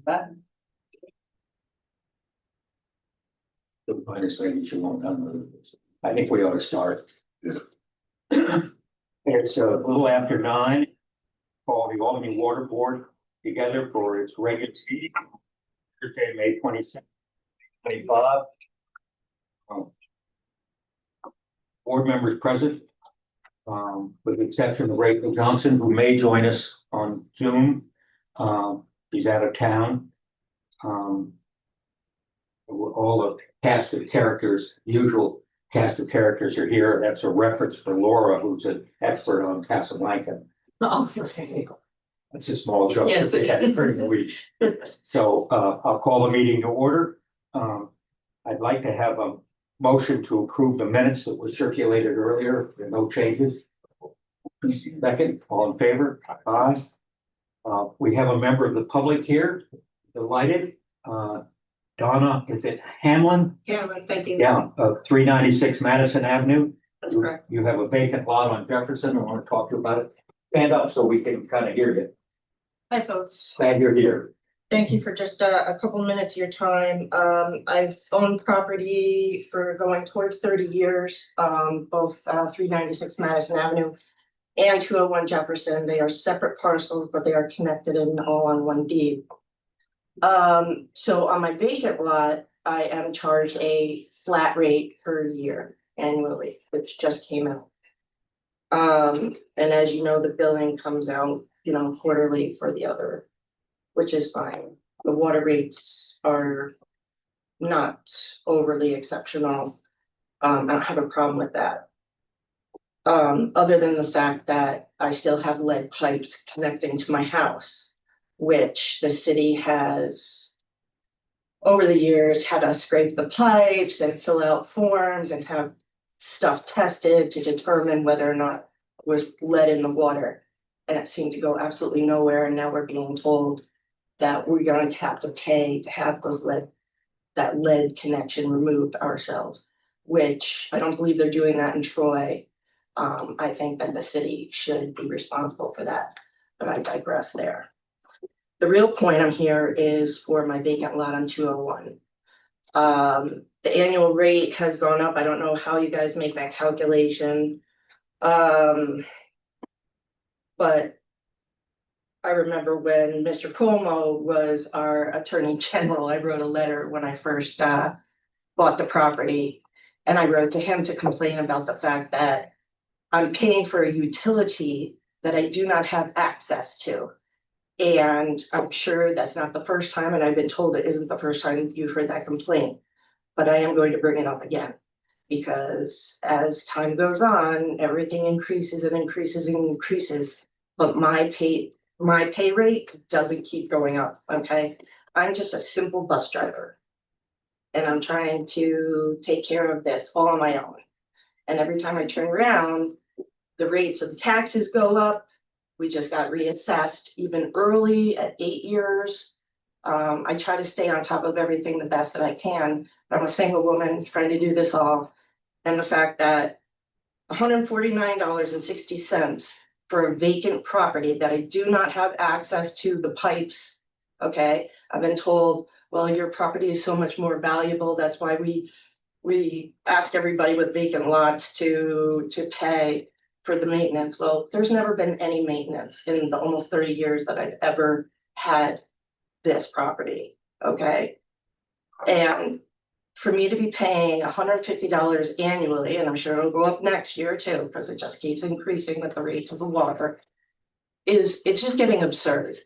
That. The minus maybe you won't come. I think we ought to start. It's a little after 9. Call the Albany Water Board together for its regular meeting. Thursday, May 26th, 2025. Board members present, with the exception of Rachel Johnson, who may join us on Zoom. He's out of town. All the cast of characters, usual cast of characters are here. That's a reference for Laura, who's an expert on Casablanca. Oh, That's a small joke. Yes. That they had during the week. So I'll call the meeting to order. I'd like to have a motion to approve the minutes that was circulated earlier. There are no changes. Second, all in favor? Aye. We have a member of the public here. Delighted. Donna, is it Hamlin? Yeah, thank you. Yeah, 396 Madison Avenue. That's correct. You have a vacant lot on Jefferson. I want to talk to you about it. Stand up so we can kind of hear you. Hi, folks. Glad you're here. Thank you for just a couple minutes of your time. I've owned property for going towards 30 years, both 396 Madison Avenue and 201 Jefferson. They are separate parcels, but they are connected and all on one deed. So on my vacant lot, I am charged a flat rate per year annually, which just came out. And as you know, the billing comes out, quarterly for the other, which is fine. The water rates are not overly exceptional. I don't have a problem with that. Other than the fact that I still have lead pipes connecting to my house, which the city has over the years had us scrape the pipes and fill out forms and have stuff tested to determine whether or not was lead in the water. And it seemed to go absolutely nowhere. And now we're being told that we're going to have to pay to have that lead connection removed ourselves, which I don't believe they're doing that in Troy. I think that the city should be responsible for that, but I digress there. The real point I'm here is for my vacant lot on 201. The annual rate has gone up. I don't know how you guys make that calculation. But I remember when Mr. Cuomo was our attorney general, I wrote a letter when I first bought the property. And I wrote to him to complain about the fact that I'm paying for a utility that I do not have access to. And I'm sure that's not the first time, and I've been told it isn't the first time you've heard that complaint. But I am going to bring it up again, because as time goes on, everything increases and increases and increases. But my pay rate doesn't keep going up, okay? I'm just a simple bus driver. And I'm trying to take care of this all on my own. And every time I turn around, the rates of the taxes go up. We just got reassessed even early at 8 years. I try to stay on top of everything the best that I can. But I'm a single woman trying to do this all. And the fact that $149.60 for a vacant property that I do not have access to the pipes. Okay, I've been told, well, your property is so much more valuable. That's why we ask everybody with vacant lots to pay for the maintenance. Well, there's never been any maintenance in the almost 30 years that I've ever had this property, okay? And for me to be paying $150 annually, and I'm sure it'll go up next year too, because it just keeps increasing with the rates of the water, it's just getting absurd.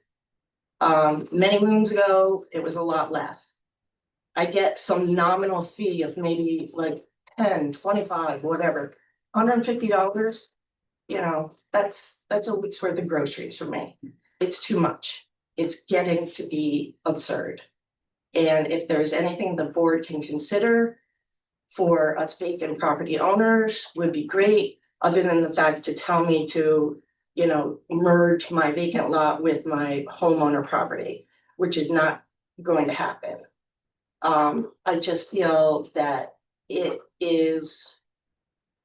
Many moons ago, it was a lot less. I get some nominal fee of maybe like 10, 25, whatever, $150. That's a week's worth of groceries for me. It's too much. It's getting to be absurd. And if there's anything the board can consider for us vacant property owners would be great, other than the fact to tell me to, merge my vacant lot with my homeowner property, which is not going to happen. I just feel that it is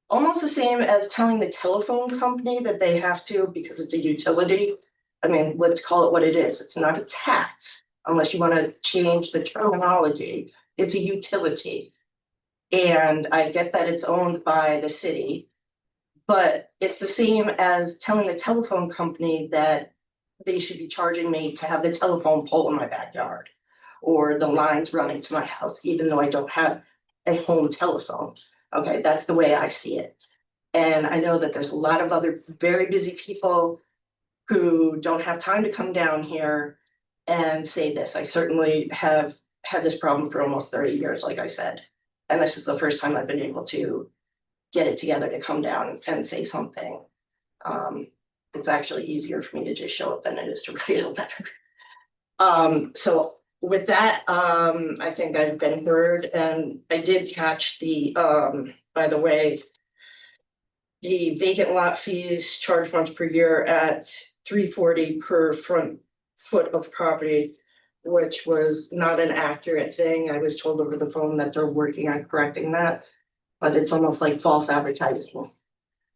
almost the same as telling the telephone company that they have to, because it's a utility. I mean, let's call it what it is. It's not a tax. unless you wanna change the terminology, it's a utility. And I get that it's owned by the city, but it's the same as telling the telephone company that they should be charging me to have the telephone pole in my backyard. Or the lines running to my house, even though I don't have a home telephone. Okay, that's the way I see it. And I know that there's a lot of other very busy people who don't have time to come down here and say this. I certainly have had this problem for almost 30 years, like I said. And this is the first time I've been able to get it together to come down and say something. It's actually easier for me to just show up than it is to write a letter. So with that, I think I've been heard, and I did catch the, by the way, the vacant lot fees charged once per year at $340 per front foot of property, which was not an accurate thing. I was told over the phone that they're working on correcting that, but it's almost like false advertising.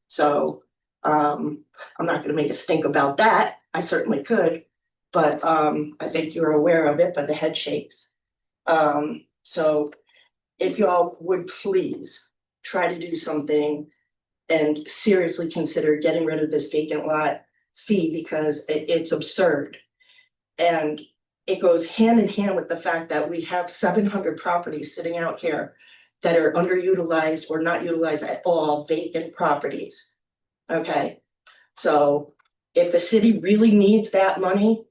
So, I'm not gonna make a stink about that. I certainly could, but, I think you're aware of it, but the head shakes. So if y'all would please try to do something and seriously consider getting rid of this vacant lot fee, because it's absurd. And it goes hand in hand with the fact that we have 700 properties sitting out here that are underutilized or not utilized at all, vacant properties. Okay, so if the city really needs that money,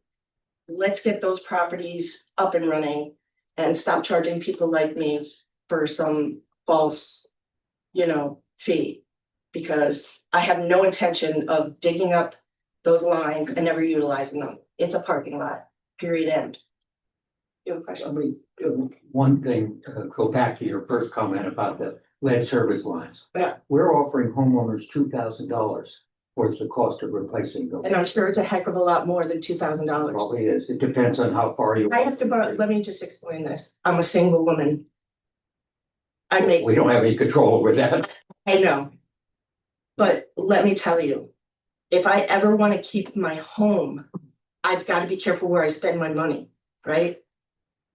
let's get those properties up and running and stop charging people like me for some false, fee. Because I have no intention of digging up those lines and never utilizing them. It's a parking lot, period, end. You have a question? I mean, one thing, go back to your first comment about the lead service lines. Yeah. We're offering homeowners $2,000 towards the cost of replacing them. And I'm sure it's a heck of a lot more than $2,000. Probably is. It depends on how far you. I have to borrow, let me just explain this. I'm a single woman. I make, We don't have any control over that. I know. But let me tell you, if I ever want to keep my home, I've got to be careful where I spend my money, right?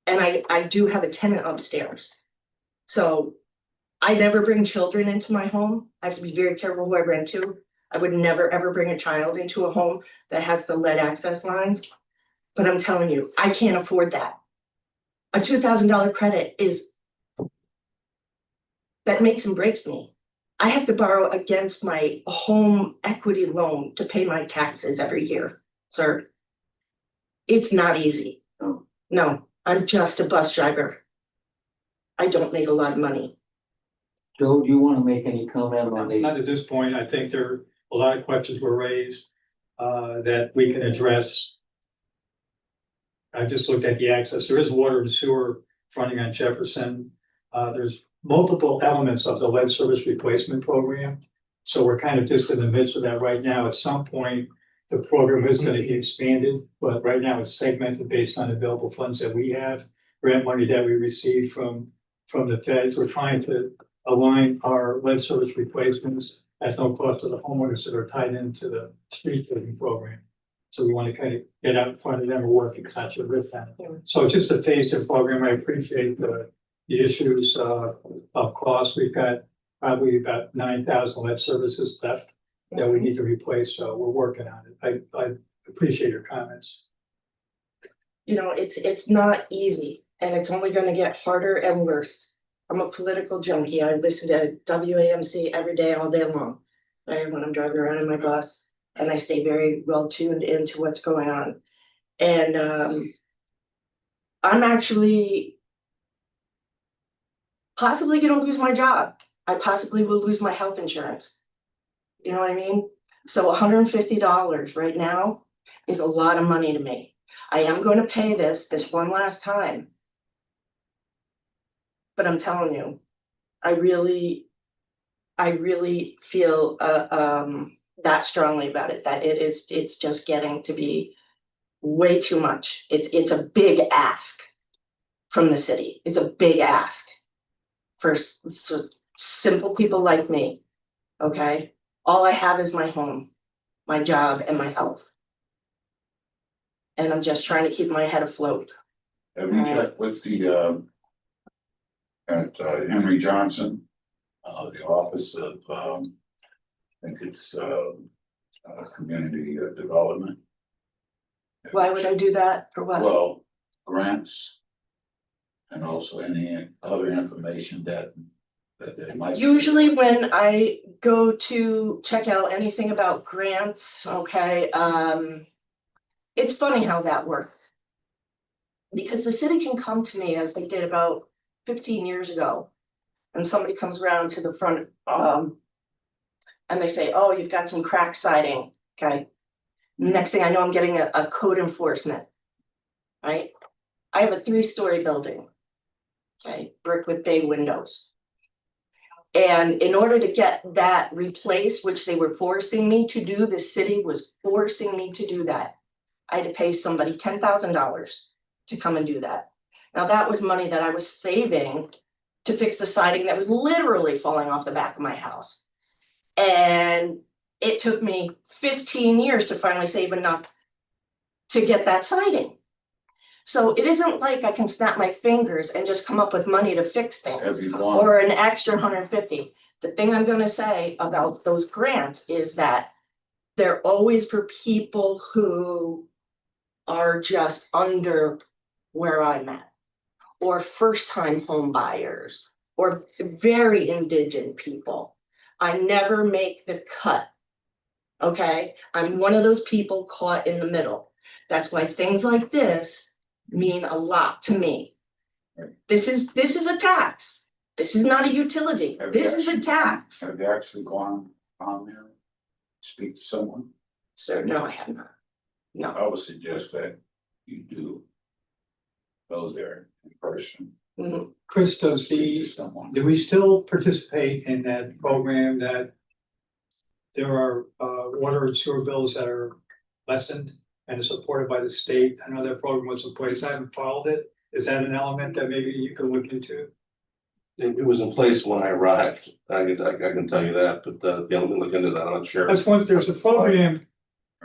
And I do have a tenant upstairs. So I never bring children into my home. I have to be very careful who I rent to. I would never ever bring a child into a home that has the lead access lines. But I'm telling you, I can't afford that. A $2,000 credit that makes and breaks me. I have to borrow against my home equity loan to pay my taxes every year, sir. It's not easy. No, I'm just a bus driver. I don't make a lot of money. Joe, do you want to make any comment on the? Not at this point. I think a lot of questions were raised that we can address. I just looked at the access. There is water and sewer fronting on Jefferson. There's multiple elements of the lead service replacement program. So we're kind of just in the midst of that right now. At some point, the program is going to be expanded, but right now it's segmented based on available funds that we have, grant money that we receive from the feds. We're trying to align our lead service replacements at no cost to the homeowners that are tied into the street sweeping program. So we want to kind of get out in front of them and work in concert with them. So it's just a phased-in program. I appreciate the issues of cost. We've got probably about 9,000 lead services left that we need to replace. So we're working on it. I appreciate your comments. It's not easy, and it's only going to get harder and worse. I'm a political junkie. I listen to WAMC every day, all day long, when I'm driving around in my bus, and I stay very well tuned into what's going on. And I'm actually possibly going to lose my job. I possibly will lose my health insurance. You know what I mean? So $150 right now is a lot of money to me. I am going to pay this one last time. But I'm telling you, I really feel that strongly about it, that it's just getting to be way too much. It's a big ask from the city. It's a big ask for simple people like me. Okay, all I have is my home, my job, and my health, and I'm just trying to keep my head afloat. Have you checked with the, at Henry Johnson, the Office of, I think it's, Community Development? Why would I do that? For what? Well, grants. And also any other information that they might. Usually when I go to check out anything about grants, okay, it's funny how that works. Because the city can come to me as they did about 15 years ago. And somebody comes around to the front, and they say, oh, you've got some crack siding, okay? Next thing I know, I'm getting a code enforcement, right? I have a 3-story building, okay, brick with bay windows. And in order to get that replaced, which they were forcing me to do, the city was forcing me to do that. I had to pay somebody $10,000 to come and do that. Now that was money that I was saving to fix the siding that was literally falling off the back of my house. And it took me 15 years to finally save enough to get that siding. So it isn't like I can snap my fingers and just come up with money to fix things. Have you gone? Or an extra 150. The thing I'm gonna say about those grants is that they're always for people who are just under where I'm at. Or first-time home buyers, or very indigent people. I never make the cut. Okay, I'm one of those people caught in the middle. That's why things like this mean a lot to me. Right. This is a tax. This is not a utility. This is a tax. Have you actually gone on there, speak to someone? So no, I have not. No. I would suggest that you do go there in person, Mhm. Chris, does speak to the, someone. do we still participate in that program that there are water and sewer bills that are lessened and supported by the state? I know that program was in place. I haven't followed it. Is that an element that maybe you could look into? It was in place when I arrived, I can tell you that, but yeah, let me look into that, I'm not sure. That's one, there's a program,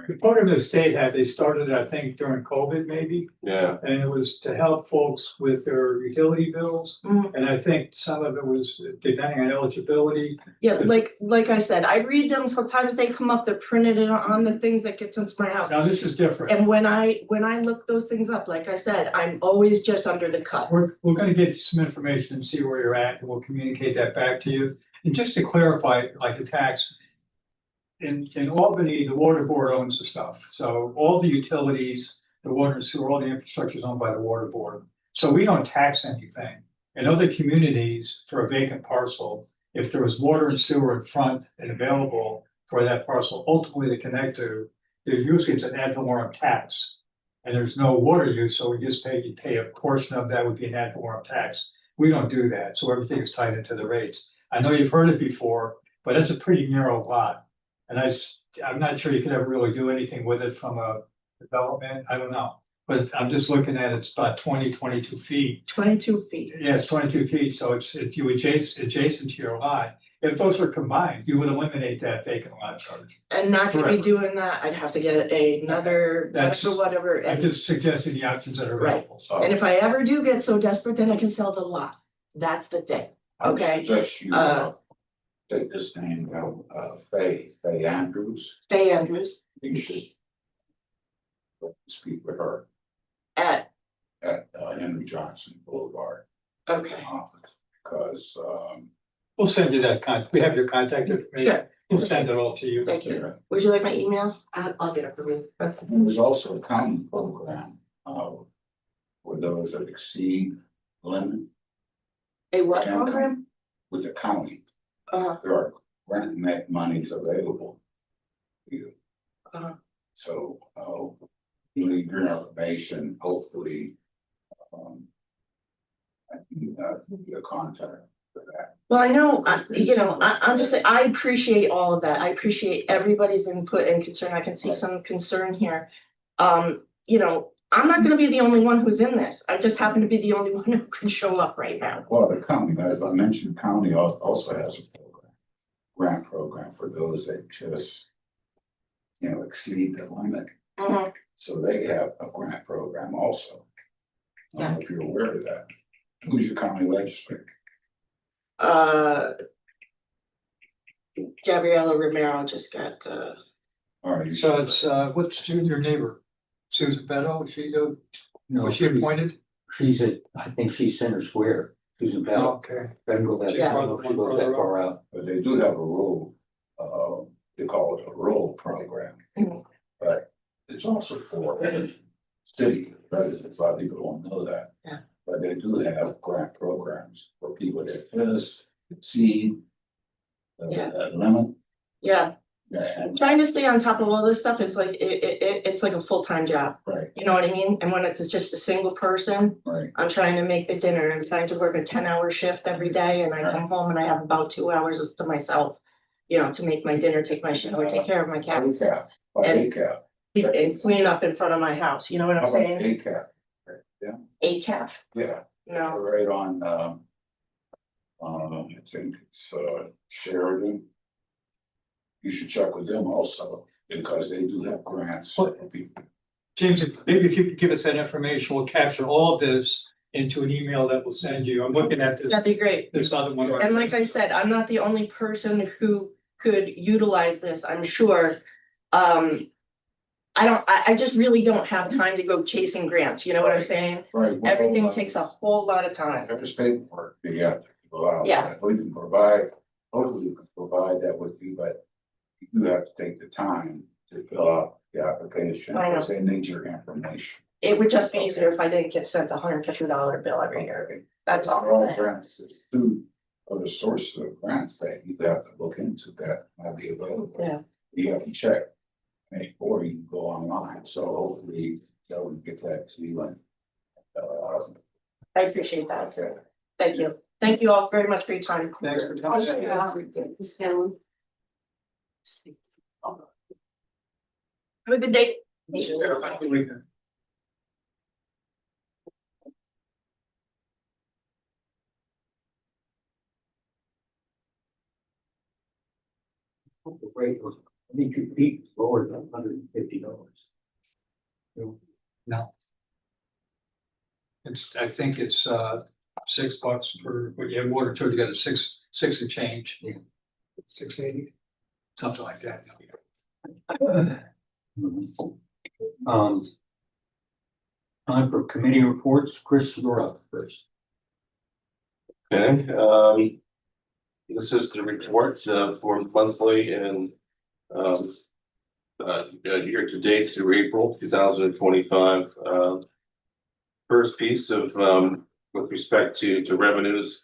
the program the state had, they started, I think, during COVID maybe. Yeah, And it was to help folks with their utility bills. Mhm. And I think some of it was depending on eligibility. Yeah, like I said, I read them, sometimes they come up, they're printed on the things that gets into my house. Now, this is different. And when I look those things up, like I said, I'm always just under the cut. We're gonna get some information and see where you're at, and we'll communicate that back to you. And just to clarify, like the tax. In Albany, the water board owns the stuff, so all the utilities, the water and sewer, all the infrastructure is owned by the water board. So we don't tax anything. In other communities, for a vacant parcel, if there was water and sewer in front and available for that parcel ultimately to connect to, there's usually it's an ad valorem tax. And there's no water use, so we just pay a portion of that would be an ad valorem tax. We don't do that, so everything is tied into the rates. I know you've heard it before, but it's a pretty narrow lot. And I'm not sure you could ever really do anything with it from a development, I don't know. But I'm just looking at it's about 22 feet. 22 feet. Yeah, it's 22 feet, so it's, if you adjacent to your lot, if those were combined, you would eliminate that vacant lot charge. And not to be Forever. doing that, I'd have to get another, That's whatever. I And just suggested the options that are Right. available. and if I ever do get so desperate, then I can sell the lot. That's the thing. I would Okay, suggest you uh, take this name, Faye Andrews, Faye Andrews you should speak with her at, at Henry Johnson Boulevard okay, office, because We'll send you that we have your contact information. sure, We'll send it all to you. thank you. Would you like my email? I'll get it for you. there's also a county program for those that exceed limit A what Yeah. program? with the county. Uh-huh, There are grant net monies available to you. uh-huh. So, you need your information, hopefully. I can, give you a contact for that. Well, I know, I'm just saying, I appreciate all of that. I appreciate everybody's input and concern. I can see some concern here. I'm not gonna be the only one who's in this. I just happen to be the only one who can show up right now. Well, the county, as I mentioned, county also has a program, grant program for those that just, exceed the limit. Mhm. So they have a grant program also. I don't know if you're aware of that. Who's your county legislator? Gabriela Romero just got, All right. So it's, what's your neighbor? Susan Beto, No, was she appointed? she's at, I think she's Center Square, Susan Bell. Okay. Doesn't go that, She's I don't know if she goes that far out. But they do have a role, they call it a role program. Mhm. But it's also for city residents, a lot of people don't know that. Yeah. But they do have grant programs for people that just exceed Yeah. that limit. yeah, And, trying to stay on top of all this stuff is like, it's like a full-time job, right, you know what I mean? And when it's just a single person, right, I'm trying to make the dinner, I'm trying to work a 10-hour shift every day, and I come home and I have about 2 hours to myself. You know, to make my dinner, take my shower, take care of my cat, ACAP, by And- ACAP. and clean up in front of my house, you know what How I'm about saying? ACAP? Yeah, ACAP, yeah, no, right on, I think it's, Sheridan. You should check with them also, because they do have grants for people. James, maybe if you could give us that information, we'll capture all of this into an email that we'll send you. I'm looking at that'd be great. this other one. And like I said, I'm not the only person who could utilize this, I'm sure. I just really don't have time to go chasing grants, you know what I'm saying? Right. well, Everything takes a whole lot of time. There's paperwork to get to go out. Yeah. We can provide, hopefully we can provide that with you, but you do have to take the time to fill out the application, I know. because they need your information. It would just be easier if I didn't get sent $150 bill every year, that's all. All grants is through other sources of grants that you have to look into that might be available. Yeah. You have to check, or you can go online, so hopefully that will get that to you and. I appreciate that, thank you all very much for your time. Thanks for coming. Have a good day. The rate was, I think 2 feet lower than $150. No. I think it's $6 per, when you have water took together, six and change. Yeah. 680, something like that. Time for committee reports. Chris, you're up first. Okay, this is the report for monthly and year to date through April 2025. First piece of with respect to revenues,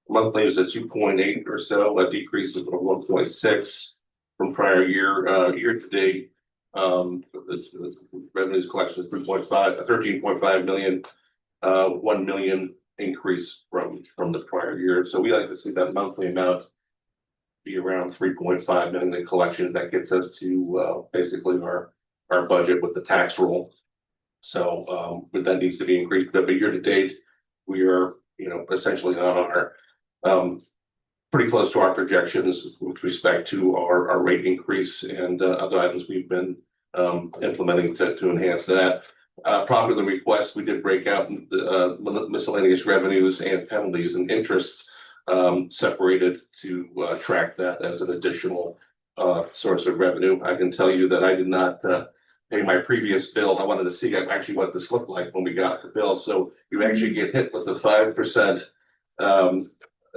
monthly is at 2.8 or so, a decrease of 1.6 from prior year. Year to date, the revenues collection is 13.5 million, 1 million increase from the prior year. So we like to see that monthly amount be around 3.5 million in collections. That gets us to basically our budget with the tax roll. So but that needs to be increased. But year to date, we are, essentially on our pretty close to our projections with respect to our rate increase and other items we've been implementing to enhance that. Popular request, we did break out the miscellaneous revenues and penalties and interest separated to track that as an additional source of revenue. I can tell you that I did not pay my previous bill. I wanted to see actually what this looked like when we got the bill. So you actually get hit with the 5%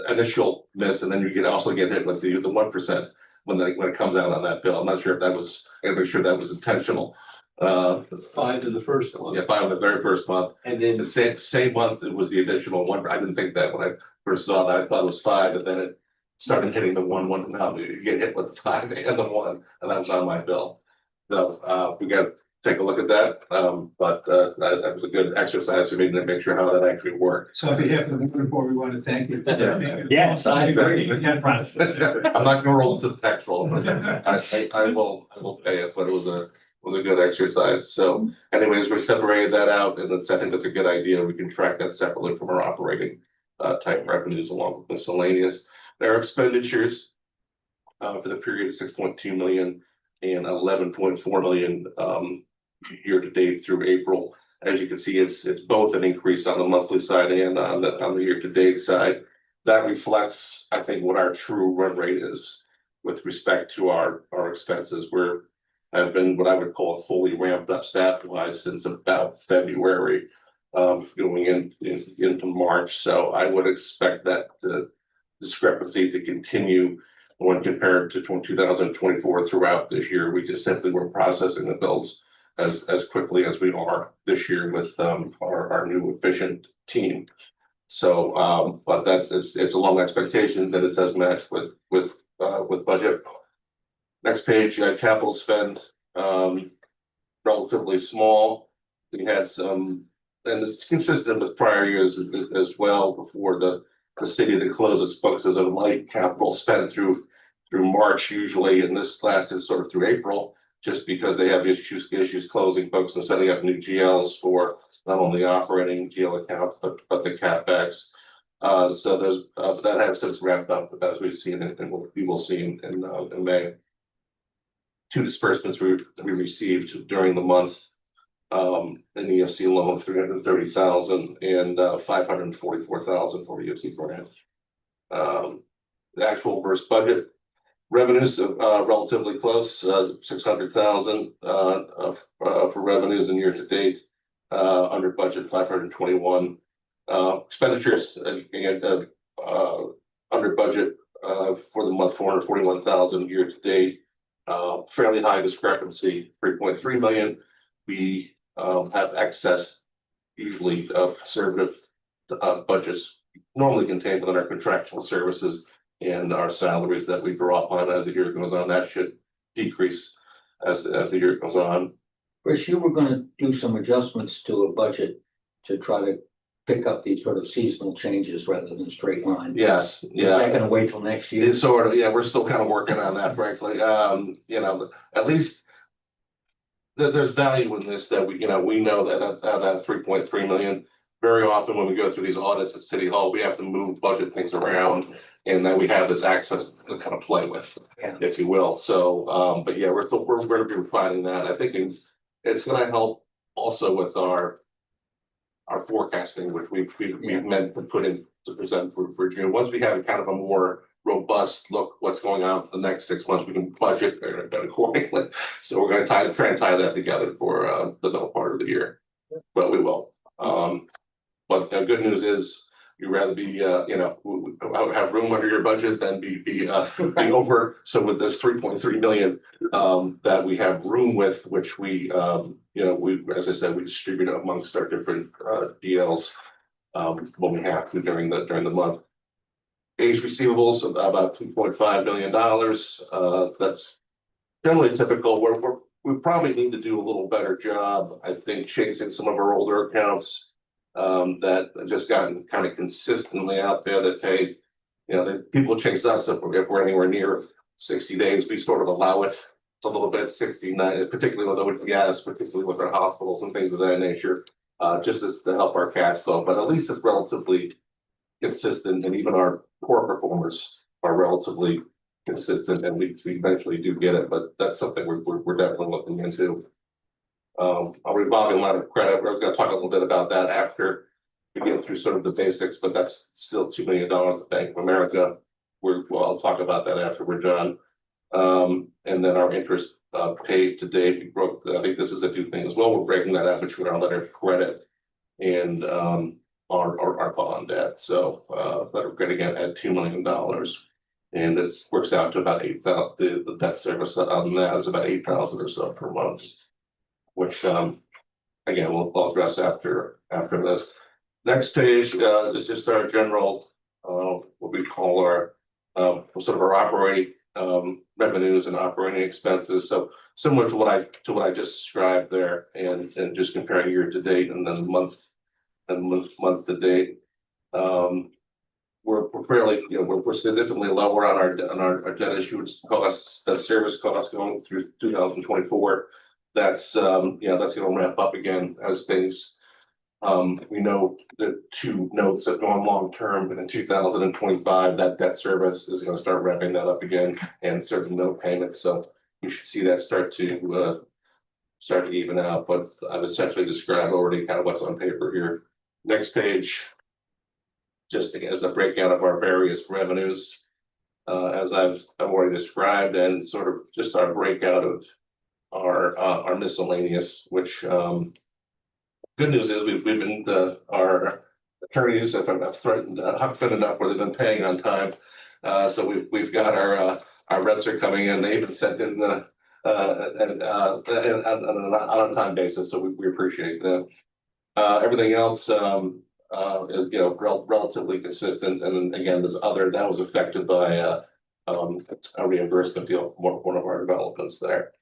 initial miss, and then you can also get hit with the 1% when it comes out on that bill. I'm not sure if that was, I gotta make sure that was intentional. 5 in the first one. Yeah, 5 in the very first month, and then the same month it was the additional 1. I didn't think that when I first saw that. I thought it was 5, and then it started hitting the 1. Now you get hit with the 5 and the 1, and that was on my bill. So we got to take a look at that. But that was a good exercise for me to make sure how that actually worked. So on behalf of the board, we want to thank you. Yes, I agree. I'm not gonna roll into the tax roll, but I will pay it, but it was a good exercise. So anyways, we separated that out, and I think that's a good idea. We can track that separately from our operating type revenues along with miscellaneous. Our expenditures for the period of 6.2 million and 11.4 million year to date through April. As you can see, it's both an increase on the monthly side and on the year-to-date side. That reflects, I think, what our true run rate is with respect to our expenses. I've been what I would call fully ramped up staff-wise since about February, going into March. So I would expect that the discrepancy to continue when compared to 2024 throughout this year. We just simply were processing the bills as quickly as we are this year with our new efficient team. So but it's a long expectation that it does match with budget. Next page, capital spend, relatively small. We had some, and it's consistent with prior years as well, before the city to close its books as a light capital spend through March usually, and this lasted sort of through April, just because they have issues closing books and setting up new GLs for not only operating GL accounts, but the CapEx. So there's that has since ramped up, as we've seen and we will see in May. 2 disbursements we received during the month. An EFC loan of $330,000 and $544,000 for EFC grant. The actual versus budget revenues relatively close, $600,000 for revenues in year-to-date, under budget $521,000. Expenditures again under budget for the month $441,000 year-to-date. Fairly high discrepancy, $3.3 million. We have excess, usually conservative budgets normally contained within our contractual services and our salaries that we draw upon as the year goes on. That should decrease as the year goes on. Chris, you were gonna do some adjustments to a budget to try to pick up these sort of seasonal changes rather than straight line. Yes, Is yeah. that gonna wait till next year? It's sort of, yeah, we're still kind of working on that, frankly. You know, at least there's value in this that we know that 3.3 million. Very often when we go through these audits at City Hall, we have to move budget things around, and then we have this access to kind of play with, Yeah. if you will. So, but yeah, we're going to be refining that. I think it's going to help also with our forecasting, which we've meant to put in to present for June. Once we have kind of a more robust look what's going on for the next 6 months, we can budget accordingly. So we're going to try and tie that together for the middle part of the year, but we will. But the good news is you'd rather be have room under your budget than be over. So with this 3.3 million that we have room with, which we as I said, we distribute amongst our different DLs when we have to during the month. Age receivables about $2.5 million. That's generally typical. We probably need to do a little better job, I think, chasing some of our older accounts that have just gotten kind of consistently out there that pay, that people chase us if we're anywhere near 60 days. We sort of allow it a little bit, 69, particularly with gas, particularly with our hospitals and things of that nature, just to help our cash flow. But at least it's relatively consistent, and even our poor performers are relatively consistent, and we eventually do get it. But that's something we're definitely looking into. Our revolving line of credit, I was going to talk a little bit about that after we get through sort of the basics, but that's still $2 million at Bank of America. I'll talk about that after we're done. And then our interest paid to date, we broke. I think this is a new thing as well. We're breaking that out between our letter of credit and our bond debt. So letter of credit again at $2 million, and this works out to about 8,000. The debt service on that is about 8,000 or so per month, which again we'll address after this. Next page is just our general what we call our sort of our operating revenues and operating expenses. So similar to what I just described there, and just comparing year to date and then month to date. We're fairly, we're significantly lower on our debt issuance costs, debt service costs going through 2024. That's going to ramp up again as things. We know the 2 notes have gone long term, but in 2025, that debt service is going to start ramping that up again, and certain note payments. So you should see that start to start to even out, but I've essentially described already kind of what's on paper here. Next page. Just again, as a breakout of our various revenues. As I've already described, and sort of just our breakout of our miscellaneous, which good news is we've been our attorneys have threatened Huck Finn enough where they've been paying on time. So we've got our rents are coming in. They even sent in the on a time basis, so we appreciate that. Everything else is, you know, relatively consistent, and then again, this other that was affected by a reimbursement deal for one of our developments there.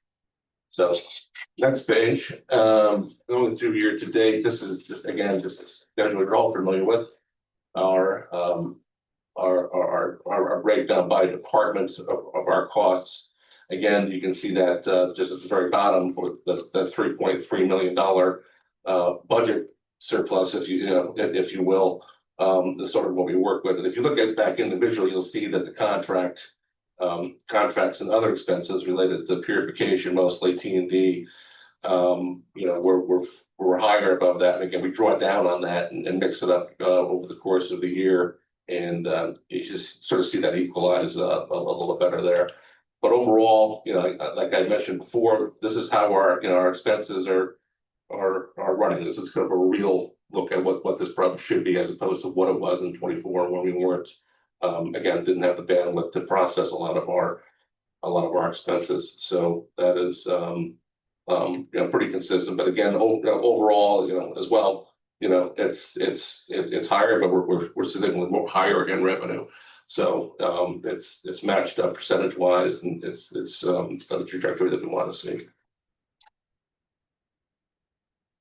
So next page, going through year to date, this is just again just a schedule you're all familiar with. Our breakdown by department of our costs. Again, you can see that just at the very bottom for the $3.3 million budget surplus, if you will, the sort of what we work with. And if you look at it back individually, you'll see that the contracts and other expenses related to purification, mostly T&D, we're higher above that. And again, we draw down on that and mix it up over the course of the year. And you just sort of see that equalize a little better there. But overall, like I mentioned before, this is how our expenses are running. This is kind of a real look at what this problem should be, as opposed to what it was in 24 when we weren't again didn't have the bandwidth to process a lot of our expenses. So that is pretty consistent. But again, overall, as well, it's higher, but we're significantly more higher in revenue. So it's matched up percentage wise, and it's the trajectory that we want to see.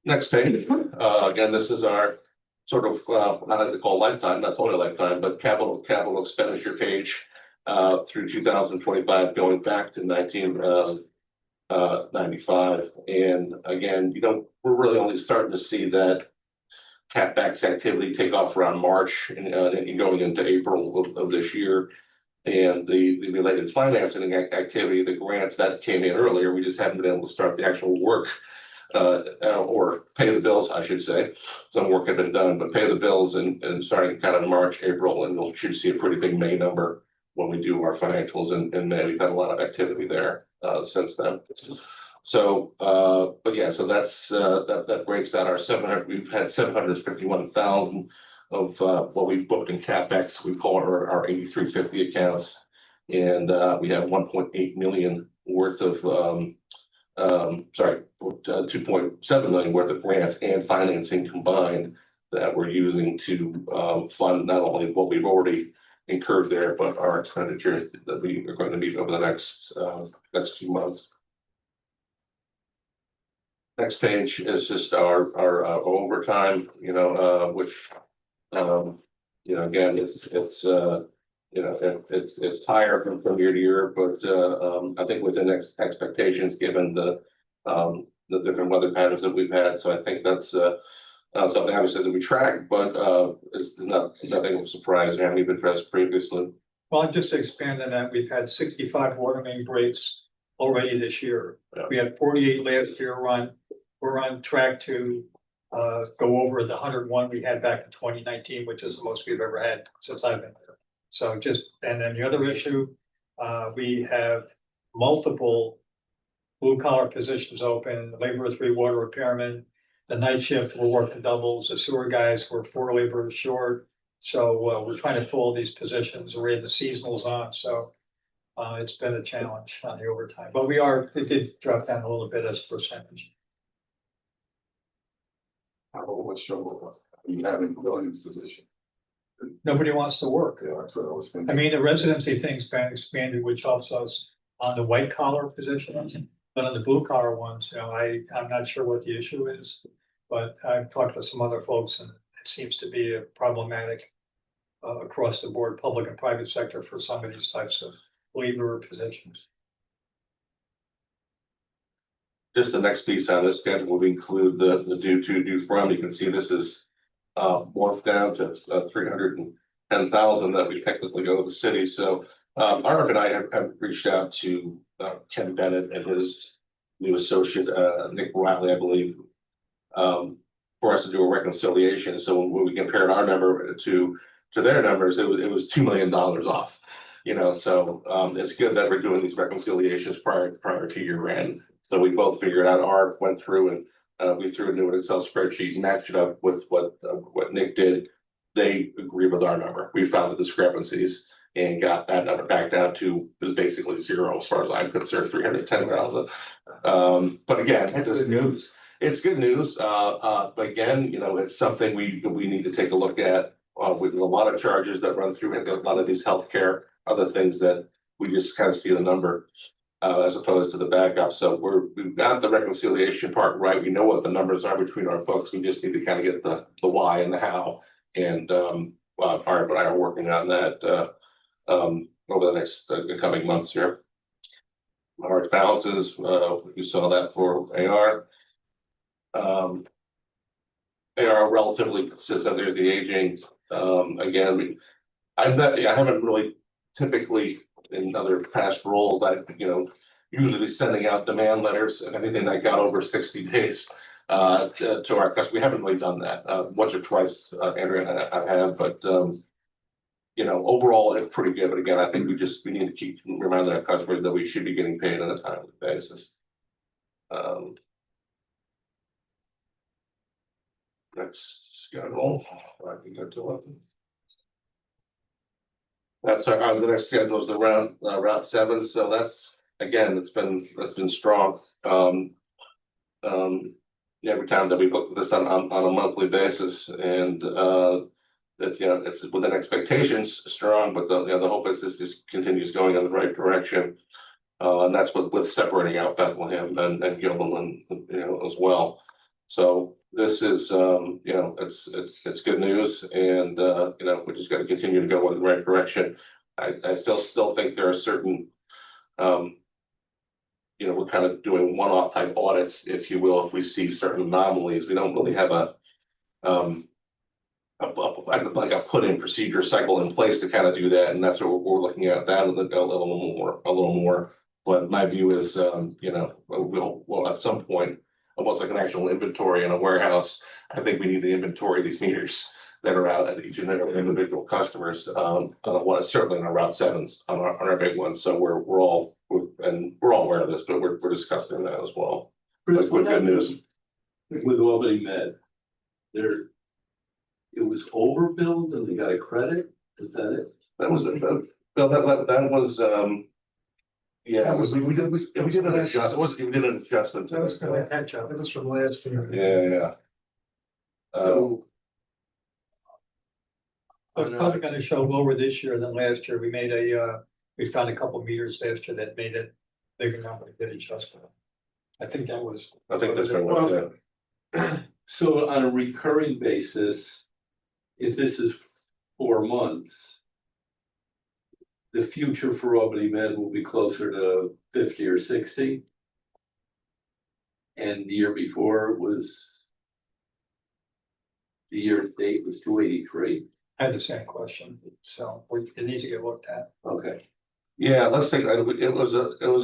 Next page. Again, this is our sort of I like to call lifetime, not totally lifetime, but capital expenditure page through 2025, going back to 1995. And again, we're really only starting to see that CapEx activity take off around March and going into April of this year. And the related financing activity, the grants that came in earlier, we just haven't been able to start the actual work or pay the bills, I should say. Some work had been done, but pay the bills and starting kind of March, April, and we should see a pretty big May number when we do our financials in May. We've had a lot of activity there since then. So, but yeah, so that's that breaks out our 700. We've had 751,000 of what we've booked in CapEx. We call it our 8350 accounts, and we have 1.8 million worth of 2.7 million worth of grants and financing combined that we're using to fund not only what we've already incurred there, but our expenditures that we are going to need over the next few months. Next page is just our overtime, which again it's higher from year to year, but I think within expectations given the different weather patterns that we've had. So I think that's something obviously that we track, but it's nothing of a surprise. We haven't even addressed previously. Well, just to expand on that, we've had 65 water main breaks already this year. Yeah. We had 48 last year. We're on track to go over the 101 we had back in 2019, which is the most we've ever had since I've been here. So and then the other issue, we have multiple blue collar positions open, labor 3 water repairmen, the night shift, we're working doubles, the sewer guys, we're 4 laborers short. So we're trying to fill these positions. We're in the seasonals on, so it's been a challenge on the overtime, but it did drop down a little bit as a percentage. How much trouble you have in Williams' position? Nobody wants to work. Yeah, that's what I was thinking. I mean, the residency thing's been expanded, which helps us on the white collar positions, but on the blue collar ones, I'm not sure what the issue is, but I've talked to some other folks, and it seems to be a problematic across the board, public and private sector, for some of these types of labor positions. Just the next piece on this schedule would include the due to, due from. You can see this is morphed down to 310,000 that we technically go to the city. So Arv and I have reached out to Ken Bennett and his new associate, Nick Riley, I believe. For us to do a reconciliation, so when we compared our number to their numbers, it was $2 million off. You know, so it's good that we're doing these reconciliations prior to year end. So we both figured out, went through and we threw a new Excel spreadsheet, matched it up with what Nick did. They agree with our number. We found the discrepancies and got that number back down to is basically zero as far as I'm concerned, 310,000. But again, That's good news. it's good news. But again, you know, it's something we need to take a look at. With a lot of charges that run through, a lot of these healthcare, other things that we just kind of see the number as opposed to the backup. So we've got the reconciliation part right. We know what the numbers are between our books. We just need to kind of get the why and the how. And Art and I are working on that over the next coming months here. Large balances, you saw that for AR. AR relatively consistent. There's the aging. Again, I haven't really typically in other past roles, usually be sending out demand letters and anything that got over 60 days to our customers. We haven't really done that once or twice, Andrea and I have, but overall it's pretty good. But again, I think we need to keep reminding our customers that we should be getting paid on a timely basis. Next schedule, I can get to it. That's our the next schedule is the Route 7. So that's again, it's been strong. Every time that we look at this on a monthly basis, and that's it's within expectations strong, but the hope is this just continues going in the right direction. And that's with separating out Bethlehem and Gilman, as well. So this is it's good news, and we just got to continue to go in the right direction. I still think there are certain we're kind of doing one-off type audits, if you will. If we see certain anomalies, we don't really have a put-in procedure cycle in place to kind of do that, and that's what we're looking at that a little more. But my view is, we'll at some point, almost like an actual inventory in a warehouse. I think we need the inventory of these meters that are out at each and every individual customers. Certainly on our Route 7s, on our big ones. So we're all aware of this, but we're discussing that as well. Chris, With good news. With Albany Med, it was overbilled and they got a credit. Is that it? That was yeah. We did an adjustment. We did an adjustment. That was the catch up. It was from last year. Yeah. So It's probably going to show lower this year than last year. We found a couple meters last year that made it bigger number to get adjustment. I think that's been what so on a recurring basis, if this is 4 months, the future for Albany Med will be closer to 50 or 60. And the year before the year to date was 283. I had the same question, so it needs to get looked at. Okay. Yeah, let's take it was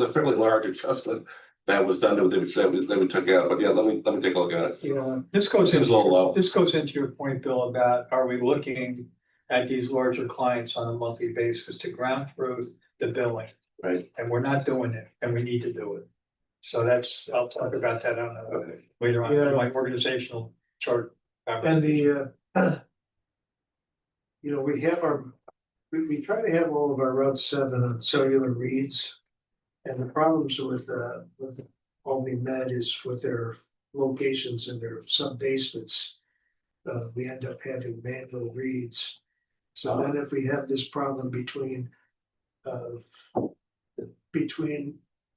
a fairly large adjustment that was done that we took out. But yeah, let me take a look at it. Yeah, this goes Seems a little low. into your point, Bill, about are we looking at these larger clients on a monthly basis to ground truth the billing? Right. And we're not doing it, and we need to do it. So I'll talk about that later on in my organizational chart. And we try to have all of our Route 7 on cellular reads. And the problems with Albany Med is with their locations in their sub basements. We end up having manual reads. So then if we have this problem between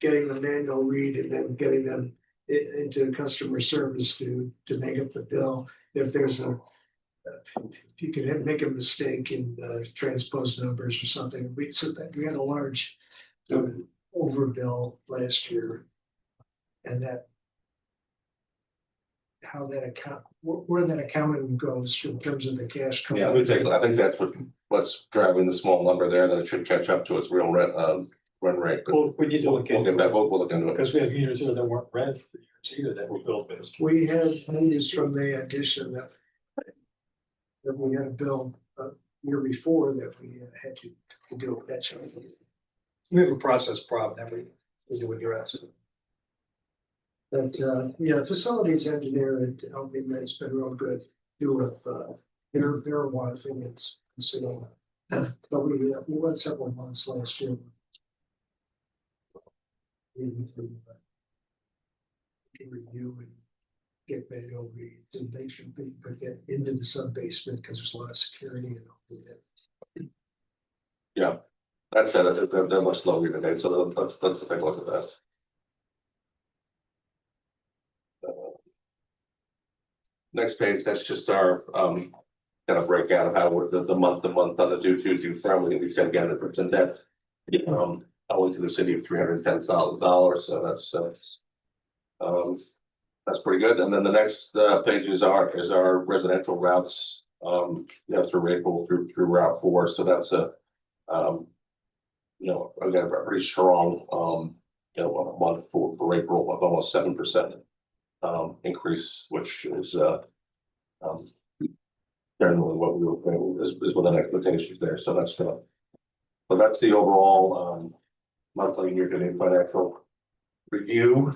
getting the manual read and then getting them into customer service to make up the bill, if you can make a mistake in transpose numbers or something. We had a large overbill last year, and where that accounting goes in terms of the cash. Yeah, I think that's what's driving the small number there. That it should catch up to its real run rate, but Well, we need to look we'll get into back, it, we'll look into it. because we have meters here that weren't read for years either, that were built based. We had news from the addition that we had a bill year before that we had to do a catch up. We have a process problem that we do address. But yeah, facilities engineer at Albany Med's been real good, too, with their water thing, it's so. But we went several months last year. Review and get manual reads and make sure people get into the sub basement because there's a lot of security and all that. Yeah, that said, they're much lower today, so let's take a look at that. Next page, that's just our kind of breakout of how we're the month to month on the due friendly. We said again, it's in debt. Owing to the city of $310,000, so that's pretty good. And then the next page is our residential routes, through April through Route 4. So that's a again, a pretty strong month for April of almost 7% increase, which is generally what we were is within expectations there. So that's but that's the overall monthly year-to-date financial review.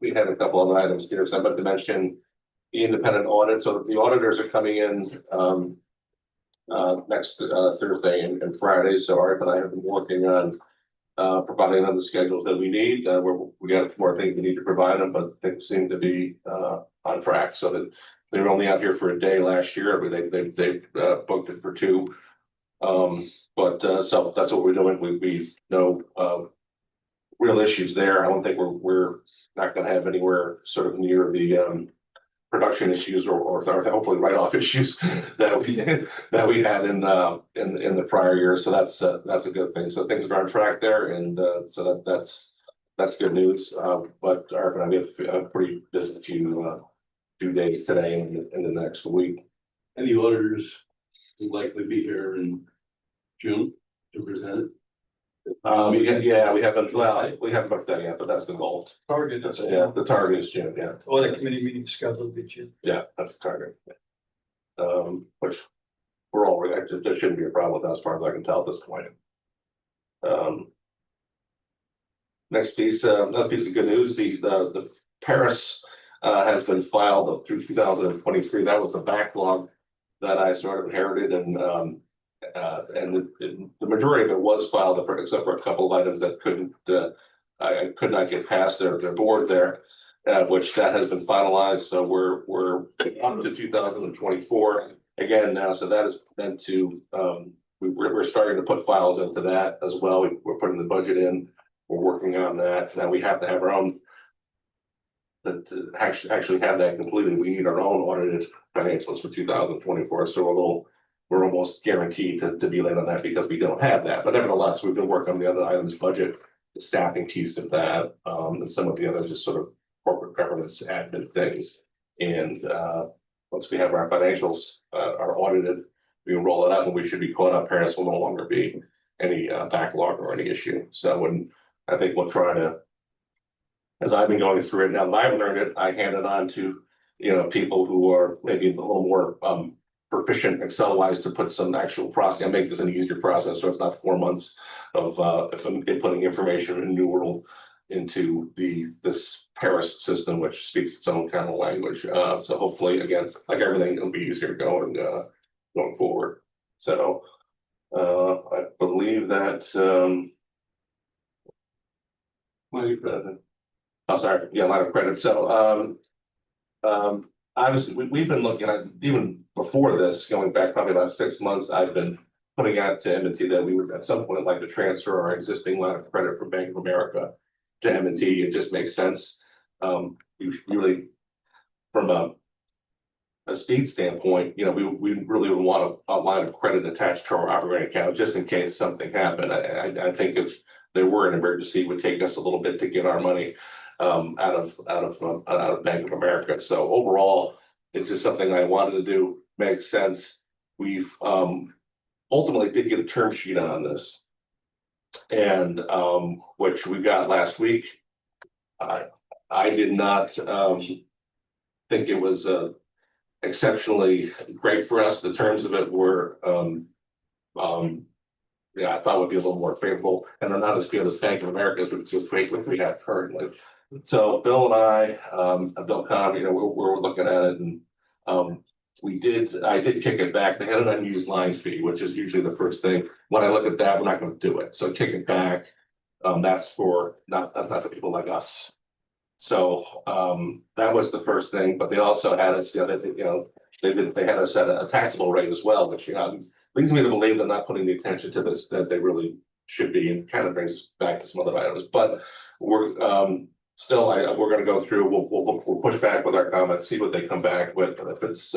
We had a couple of items here, so I'd like to mention the independent audit. So the auditors are coming in next Thursday and Friday. So Art and I have been working on providing them the schedules that we need. We got more things we need to provide them, but things seem to be on track. So that they were only out here for a day last year. They booked it for 2. So that's what we're doing. We know real issues there. I don't think we're not going to have anywhere sort of near the production issues or hopefully write-off issues that we had in the prior year. So that's a good thing. So things are on track there, and so that's good news. But Art and I have a pretty busy few days today and in the next week. And the auditors will likely be here in June to present it. We haven't booked that yet, but that's the goal. Target. Yeah, the target is June. Yeah. Audit committee meeting scheduled each year. Yeah, that's the target. Which we're all reactive. There shouldn't be a problem with that as far as I can tell at this point. Next piece, another piece of good news, the Paris has been filed through 2023. That was the backlog that I sort of inherited, and the majority of it was filed, except for a couple of items that I could not get past their board there, which that has been finalized. So we're up to 2024 again now. So that is meant to we're starting to put files into that as well. We're putting the budget in. We're working on that. Now we have to have our own. To actually have that completed, we need our own audited financials for 2024. So we're almost guaranteed to be late on that because we don't have that. But nevertheless, we've been working on the other items, budget, the staffing piece of that, and some of the other just sort of corporate governance admin things. And once we have our financials are audited, we can roll it out and we should be caught up. Parents will no longer be any backlog or any issue. So I think we'll try to, as I've been going through it now that I've learned it, I hand it on to people who are maybe a little more proficient Excel-wise to put some actual process and make this an easier process, so it's not 4 months of inputting information in New World into this Paris system, which speaks its own kind of language. So hopefully, again, like everything, it'll be easier going forward. So I believe that. Oh, sorry. Yeah, line of credit. So obviously we've been looking at, even before this, going back probably about 6 months, I've been putting out to M&T that we would at some point like to transfer our existing line of credit from Bank of America to M&T. It just makes sense. We really, from a speed standpoint, we really would want a line of credit attached to our operating account just in case something happened. I think if there were an emergency, it would take us a little bit to get our money out of Bank of America. So overall, it's just something I wanted to do. Makes sense. We've ultimately did get a term sheet on this. And which we got last week. I did not think it was exceptionally great for us. The terms of it were yeah, I thought would be a little more favorable, and they're not as good as Bank of America's, which is great what we have currently. So Bill and I, Bill Conn, we're looking at it, and I did kick it back. They had an unused line fee, which is usually the first thing. When I look at that, we're not going to do it. So kick it back. That's not for people like us. So that was the first thing, but they also had us the other thing, they had us at a taxable rate as well, which leads me to believe they're not putting the attention to this that they really should be, and kind of brings us back to some other items. But we're still, we're going to go through. We'll push back with our comments, see what they come back with. And if it's